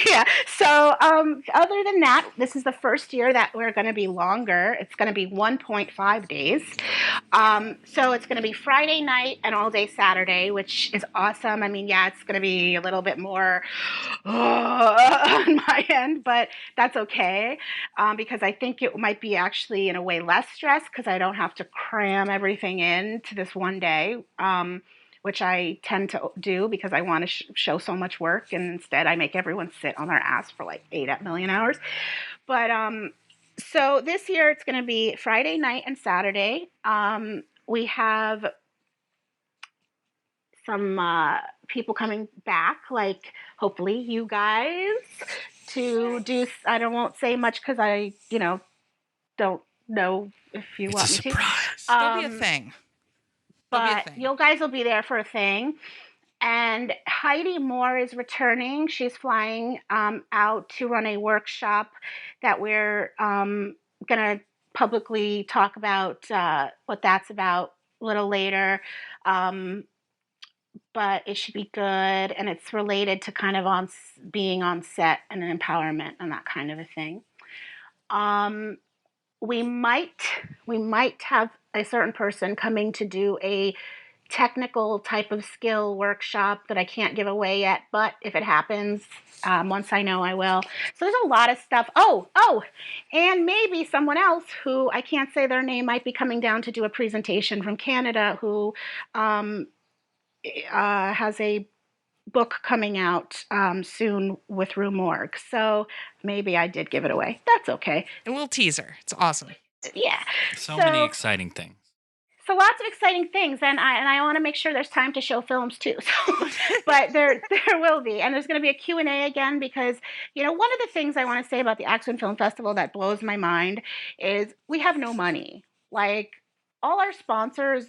Yeah. So other than that, this is the first year that we're going to be longer. It's going to be 1.5 days. So it's going to be Friday night and all day Saturday, which is awesome. I mean, yeah, it's going to be a little bit more on my end, but that's okay because I think it might be actually in a way less stress because I don't have to cram everything in to this one day. Which I tend to do because I want to show so much work, and instead I make everyone sit on their ass for like 8 million hours. But so this year it's going to be Friday night and Saturday. We have some people coming back, like hopefully you guys, to do. I won't say much because I, don't know if you It's want a me surprise. to. There'll be a thing. But you guys will be there for a thing. And Heidi Moore is returning. She's flying out to run a workshop that we're going to publicly talk about what that's about a little later. But it should be good. And it's related to kind of being on set and empowerment and that kind of a thing. We might have a certain person coming to do a technical type of skill workshop that I can't give away yet, but if it happens, once I know, I will. So there's a lot of stuff. Oh, and maybe someone else who I can't say their name might be coming down to do a presentation from Canada who has a book coming out soon with Rue Morgue. So maybe I did give it away. That's okay. A little teaser. It's awesome. Yeah. So many exciting things. So lots of exciting things, and I want to make sure there's time to show films too. So, but there will be, and there's going to be a Q&A again because one of the things I want to say about the Axe Wound Film Festival that blows my mind is we have no money. Like all our sponsors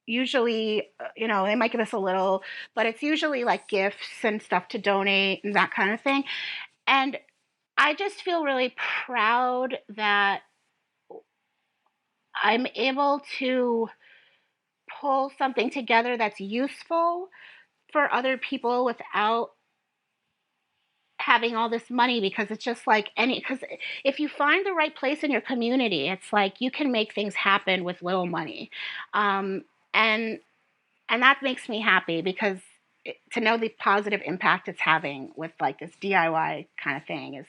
usually, they might give us a little, but it's usually like gifts and stuff to donate and that kind of thing. And I just feel really proud that I'm able to pull something together that's useful for other people without having all this money, because it's just like because if you find the right place in your community, it's like you can make things happen with little money. And that makes me happy because to know the positive impact it's having with like this DIY kind of thing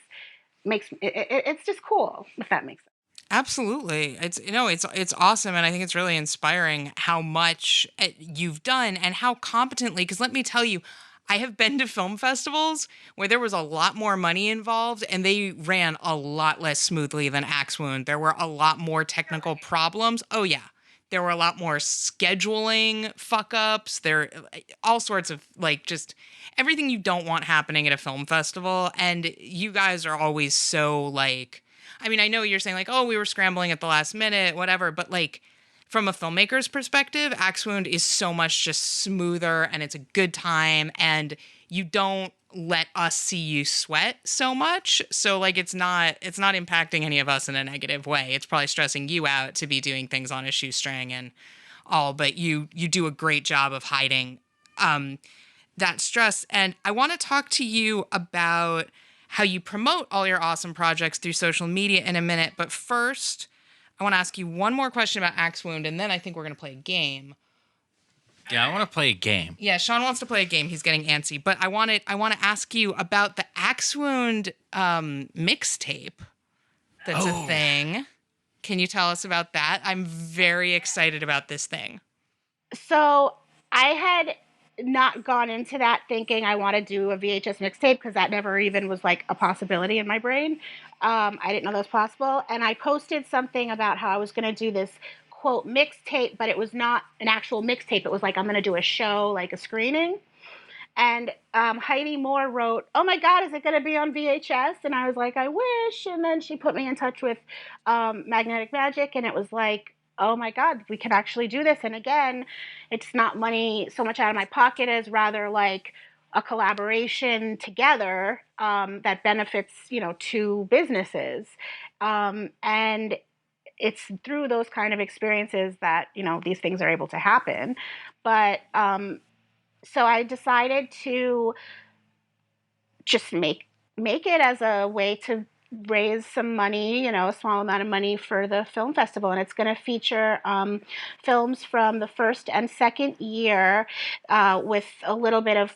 it's just cool, if that makes sense. Absolutely. It's awesome. And I think it's really inspiring how much you've done and how competently, because let me tell you, I have been to film festivals where there was a lot more money involved and they ran a lot less smoothly than Axe Wound. There were a lot more technical problems. Oh yeah. There were a lot more scheduling fuck ups. There all sorts of like just everything you don't want happening at a film festival. And you guys are always so like, I mean, I know you're saying like, oh, we were scrambling at the last minute, whatever, but like from a filmmaker's perspective, Axe Wound is so much just smoother and it's a good time and you don't let us see you sweat so much. So like it's not impacting any of us in a negative way. It's probably stressing you out to be doing things on a shoestring and all, but you do a great job of hiding that stress. And I want to talk to you about how you promote all your awesome projects through social media in a minute. But first, I want to ask you one more question about Axe Wound, and then I think we're going to play a game. Yeah, I want to play a game. Yeah, Sean wants to play a game. He's getting antsy. But I want to ask you about the Axe Wound mixtape that's a thing. Can you tell us about that? I'm very excited about this thing. So I had not gone into that thinking I want to do a VHS mixtape because that never even was like a possibility in my brain. I didn't know that was possible. And I posted something about how I was going to do this quote mixtape, but it was not an actual mixtape. It was like I'm going to do a show, like a screening. And Heidi Moore wrote, "Oh my God, is it going to be on VHS?" And I was like, "I wish." And then she put me in touch with Magnetic Magic, and it was like, "Oh my God, we can actually do this." And again, it's not money so much out of my pocket as rather like a collaboration together that benefits, two businesses. And it's through those kind of experiences that, these things are able to happen. But so I decided to just make it as a way to raise some money, a small amount of money for the film festival. And it's going to feature films from the first and second year with a little bit of,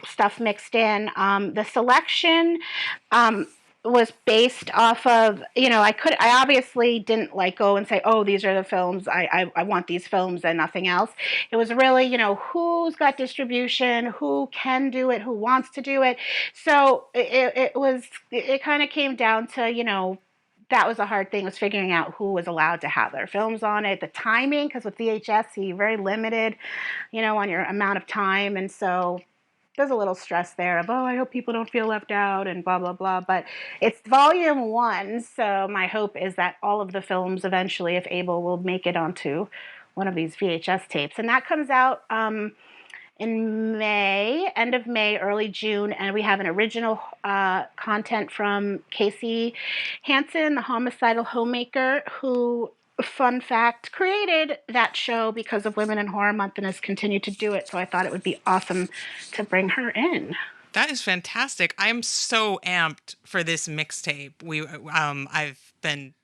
stuff mixed in. The selection was based off of, I obviously didn't like go and say, oh, these are the films, I want these films and nothing else. It was really, who's got distribution, who can do it, who wants to do it. So it kind of came down to, that was a hard thing, was figuring out who was allowed to have their films on it, the timing, because with VHS, you're very limited, on your amount of time. And so there's a little stress there of, oh, I hope people don't feel left out and blah, blah, blah. But it's volume 1. So my hope is that all of the films eventually, if able, will make it onto one of these VHS tapes. And that comes out in May, end of May, early June. And we have an original content from Casey Hansen, the homicidal homemaker, who, fun fact, created that show because of Women in Horror Month and has continued to do it. So I thought it would be awesome to bring her in. That is fantastic. I am so amped for this mixtape. I've been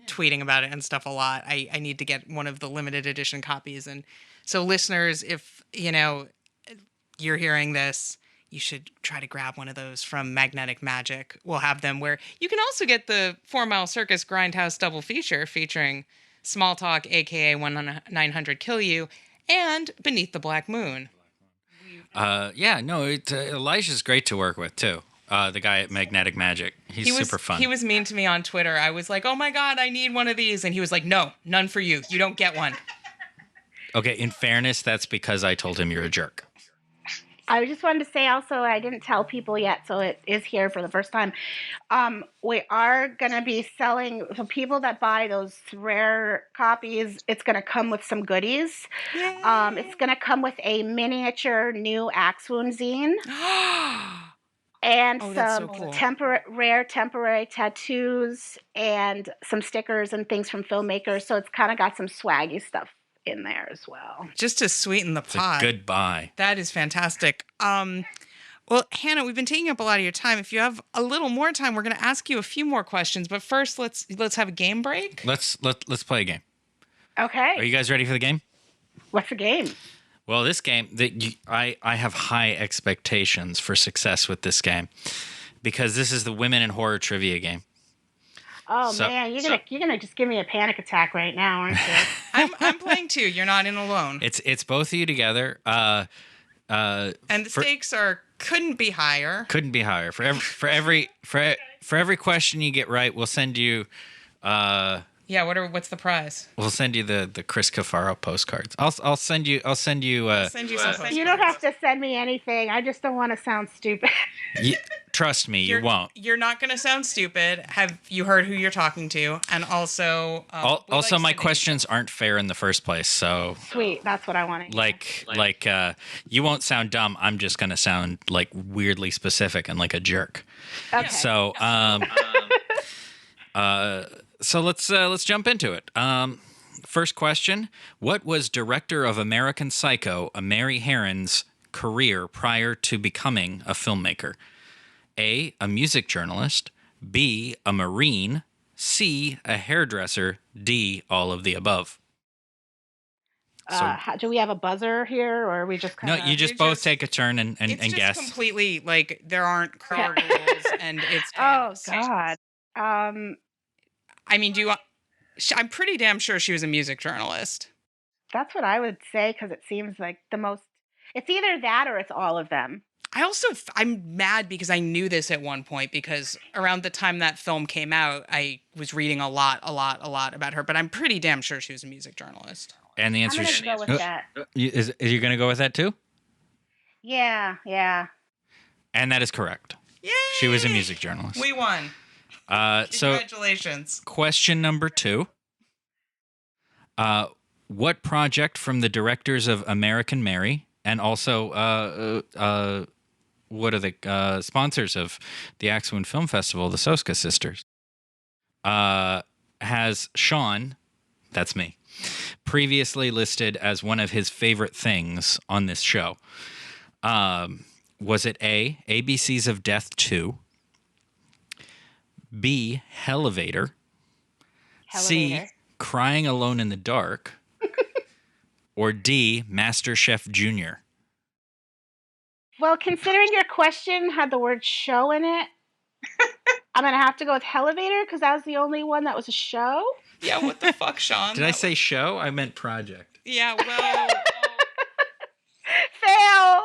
tweeting about it and stuff a lot. I need to get one of the limited edition copies. And so listeners, if, you're hearing this, you should try to grab one of those from Magnetic Magic. We'll have them where you can also get the 4 Mile Circus Grindhouse double feature featuring Small Talk, aka 1900 Kill You, and Beneath the Black Moon. Elijah's great to work with too. The guy at Magnetic Magic. He's super fun. He was mean to me on Twitter. I was like, oh my God, I need one of these. And he was like, no, none for you. You don't get one. Okay, in fairness, that's because I told him you're a jerk. I just wanted to say also, I didn't tell people yet, so it is here for the first time. We are going to be selling, for people that buy those rare copies, it's going to come with some goodies. It's going to come with a miniature new Axe Wound zine. And some rare temporary tattoos and some stickers and things from filmmakers. So it's kind of got some swaggy stuff in there as well. Just to sweeten the pot. Good buy. That is fantastic. Well, Hannah, we've been taking up a lot of your time. If you have a little more time, we're going to ask you a few more questions. But first, let's have a game break. Let's play a game. Okay. Are you guys ready for the game? What's the game? Well, this game, I have high expectations for success with this game because this is the Women in Horror trivia game. Oh man, you're gonna just give me a panic attack right now, aren't you? I'm playing too. You're not in alone. It's both of you together. And the stakes couldn't be higher. Couldn't be higher. For every question you get right, we'll send you. What's the prize? We'll send you the Chris Cafaro postcards. I'll send you. Send you some postcards. You don't have to send me anything. I just don't want to sound stupid. Trust me, you won't. You're not going to sound stupid. Have you heard who you're talking to? And also, my questions aren't fair in the first place. So sweet, that's what I want to hear. You won't sound dumb. I'm just going to sound like weirdly specific and like a jerk. Okay. So So let's jump into it. First question: what was director of American Psycho, Mary Harron's career prior to becoming a filmmaker? A music journalist. B, a Marine. C, a hairdresser. D, all of the above. So Do we have a buzzer here, or are we just no, kind you of? just both take a turn and It's just guess. completely like there aren't clear rules, and it's Oh chaos. God. I mean, do you? I'm pretty damn sure she was a music journalist. That's what I would say because it seems like the most. It's either that or it's all of them. I'm mad because I knew this at one point because around the time that film came out, I was reading a lot about her, but I'm pretty damn sure she was a music journalist. And the I'm answer is gonna go with that. Is you going to go with that too? Yeah. And that is correct. Yay! She was a music journalist. We won. So Congratulations. question number 2. What project from the directors of American Mary and also what are the sponsors of the Axewound Film Festival, the Soska sisters, has Sean, that's me, previously listed as one of his favorite things on this show? Was it A, ABCs of Death 2, B, Hellevator, C, Crying Alone in the Dark, or D, Master Chef Junior? Well, considering your question had the word show in it, I'm going to have to go with Hellevator because that was the only one that was a show. Yeah, what the fuck, Sean? Did I say show? I meant project. Yeah, well... Fail!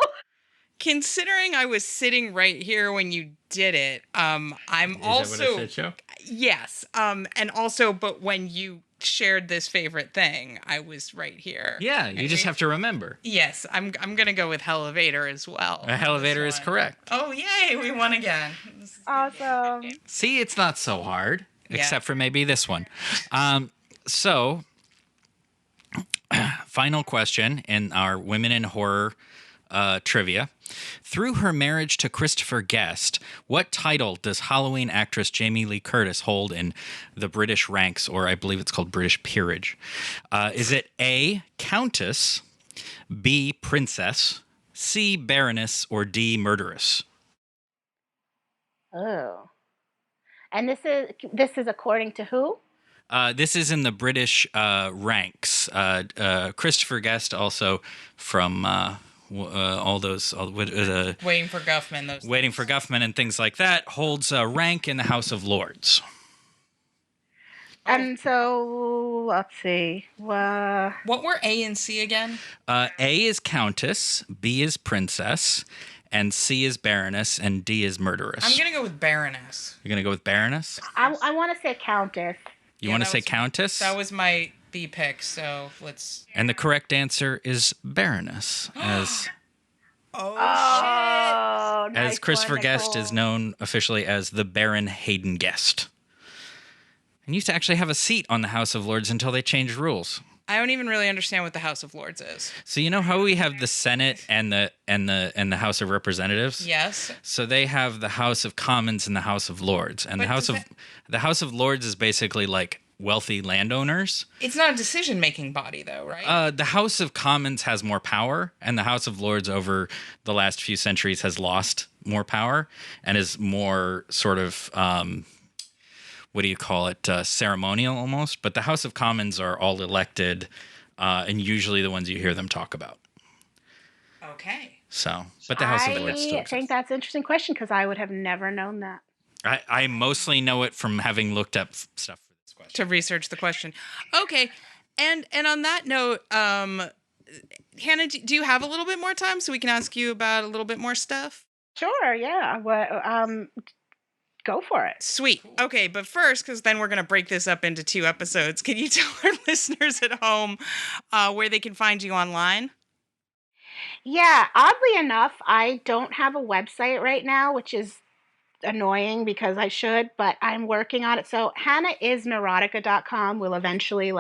Considering I was sitting right here when you did it, I'm also... Is that what I said, show? Yes, and also, but when you shared this favorite thing, I was right here. Yeah, you just have to remember. Yes, I'm gonna go with Hellevator as well. Hellevator is correct. Oh yay, we won again. Awesome. See, it's not so hard, except for maybe this one. So, final question in our Women in Horror trivia. Through her marriage to Christopher Guest, what title does Halloween actress Jamie Lee Curtis hold in the British ranks, or I believe it's called British peerage? Is it A, Countess, B, Princess, C, Baroness, or D, Murderess? Oh. And this is according to who? This is in the British ranks. Christopher Guest, also from all those Waiting for Guffman. Waiting for Guffman and things like that, holds a rank in the House of Lords. And so, let's see. What were A and C again? A is Countess, B is Princess, and C is Baroness, and D is Murderess. I'm going to go with Baroness. You're going to go with Baroness? I want to say Countess. You want to say Countess? That was my B pick, so let's... And the correct answer is Baroness. As Nice Christopher one, Guest Nicole. is known officially as the Baron Hayden Guest. And used to actually have a seat on the House of Lords until they changed rules. I don't even really understand what the House of Lords is. So you know how we have the Senate and the House of Representatives? Yes. So they have the House of Commons and the House of Lords. And But the House of Lords is basically like wealthy landowners. It's not a decision-making body, though, right? The House of Commons has more power, and the House of Lords over the last few centuries has lost more power and is more sort of what do you call it, ceremonial almost. But the House of Commons are all elected, and usually the ones you hear them talk about. Okay. So, but the House of Lords still I exists. think that's an interesting question because I would have never known that. I mostly know it from having looked up stuff for this question. To research the question. Okay. And on that note, Hannah, do you have a little bit more time so we can ask you about a little bit more stuff? Sure, yeah. Go for it. Sweet. Okay, but first, because then we're going to break this up into 2 episodes, can you tell our listeners at home where they can find you online? Yeah, oddly enough, I don't have a website right now, which is annoying because I should, but I'm working on it. So HannahIsNeurotica.com will eventually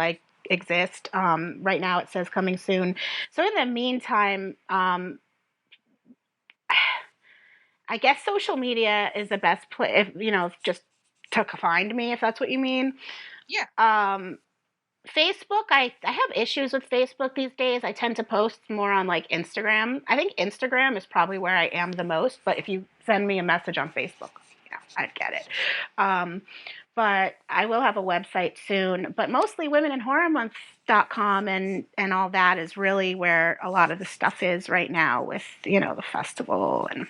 exist. Right now it says coming soon. So in the meantime, I guess social media is the best place, just to find me, if that's what you mean. Yeah. Facebook, I have issues with Facebook these days. I tend to post more on Instagram. I think Instagram is probably where I am the most, but if you send me a message on Facebook, I'd get it. but I will have a website soon. But mostly womeninhorrormonth.com and all that is really where a lot of the stuff is right now with, the festival and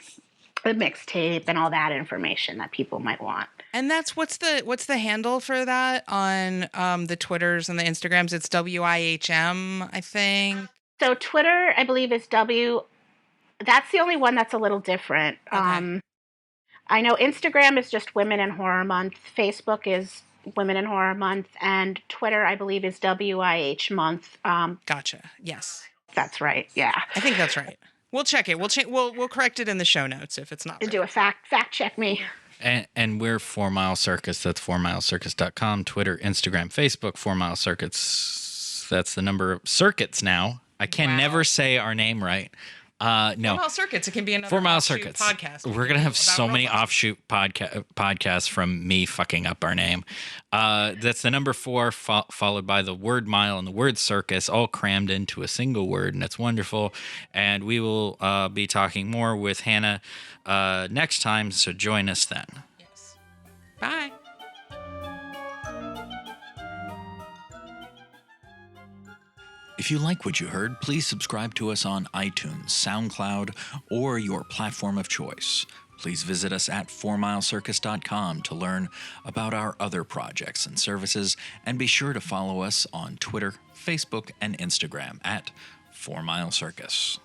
the mixtape and all that information that people might want. And that's what's the handle for that on the Twitters and the Instagrams? It's WIHM, I think. So Twitter, I believe, is That's the only one that's a little different. Okay. I know Instagram is just Women in Horror Month. Facebook is Women in Horror Month, and Twitter, I believe, is WIH Month. Gotcha. Yes. That's right. Yeah. I think that's right. We'll check it. We'll correct it in the show notes if it's not To right. do a fact check me. And we're 4 Mile Circus. That's 4milecircus.com. Twitter, Instagram, Facebook, 4 Mile Circuits. That's the number of circuits now. I can never say our name right. No. 4 Mile Circuits. It can be another 4 Mile offshoot Circuits podcast. We're gonna have about so many robots. offshoot podcasts from me fucking up our name. That's the number 4 followed by the word mile and the word circus, all crammed into a single word, and it's wonderful. And we will be talking more with Hannah next time, so join us then. Yes. Bye. If you like what you heard, please subscribe to us on iTunes, SoundCloud, or your platform of choice. Please visit us at 4milecircus.com to learn about our other projects and services, and be sure to follow us on Twitter, Facebook, and Instagram at 4 Mile Circus.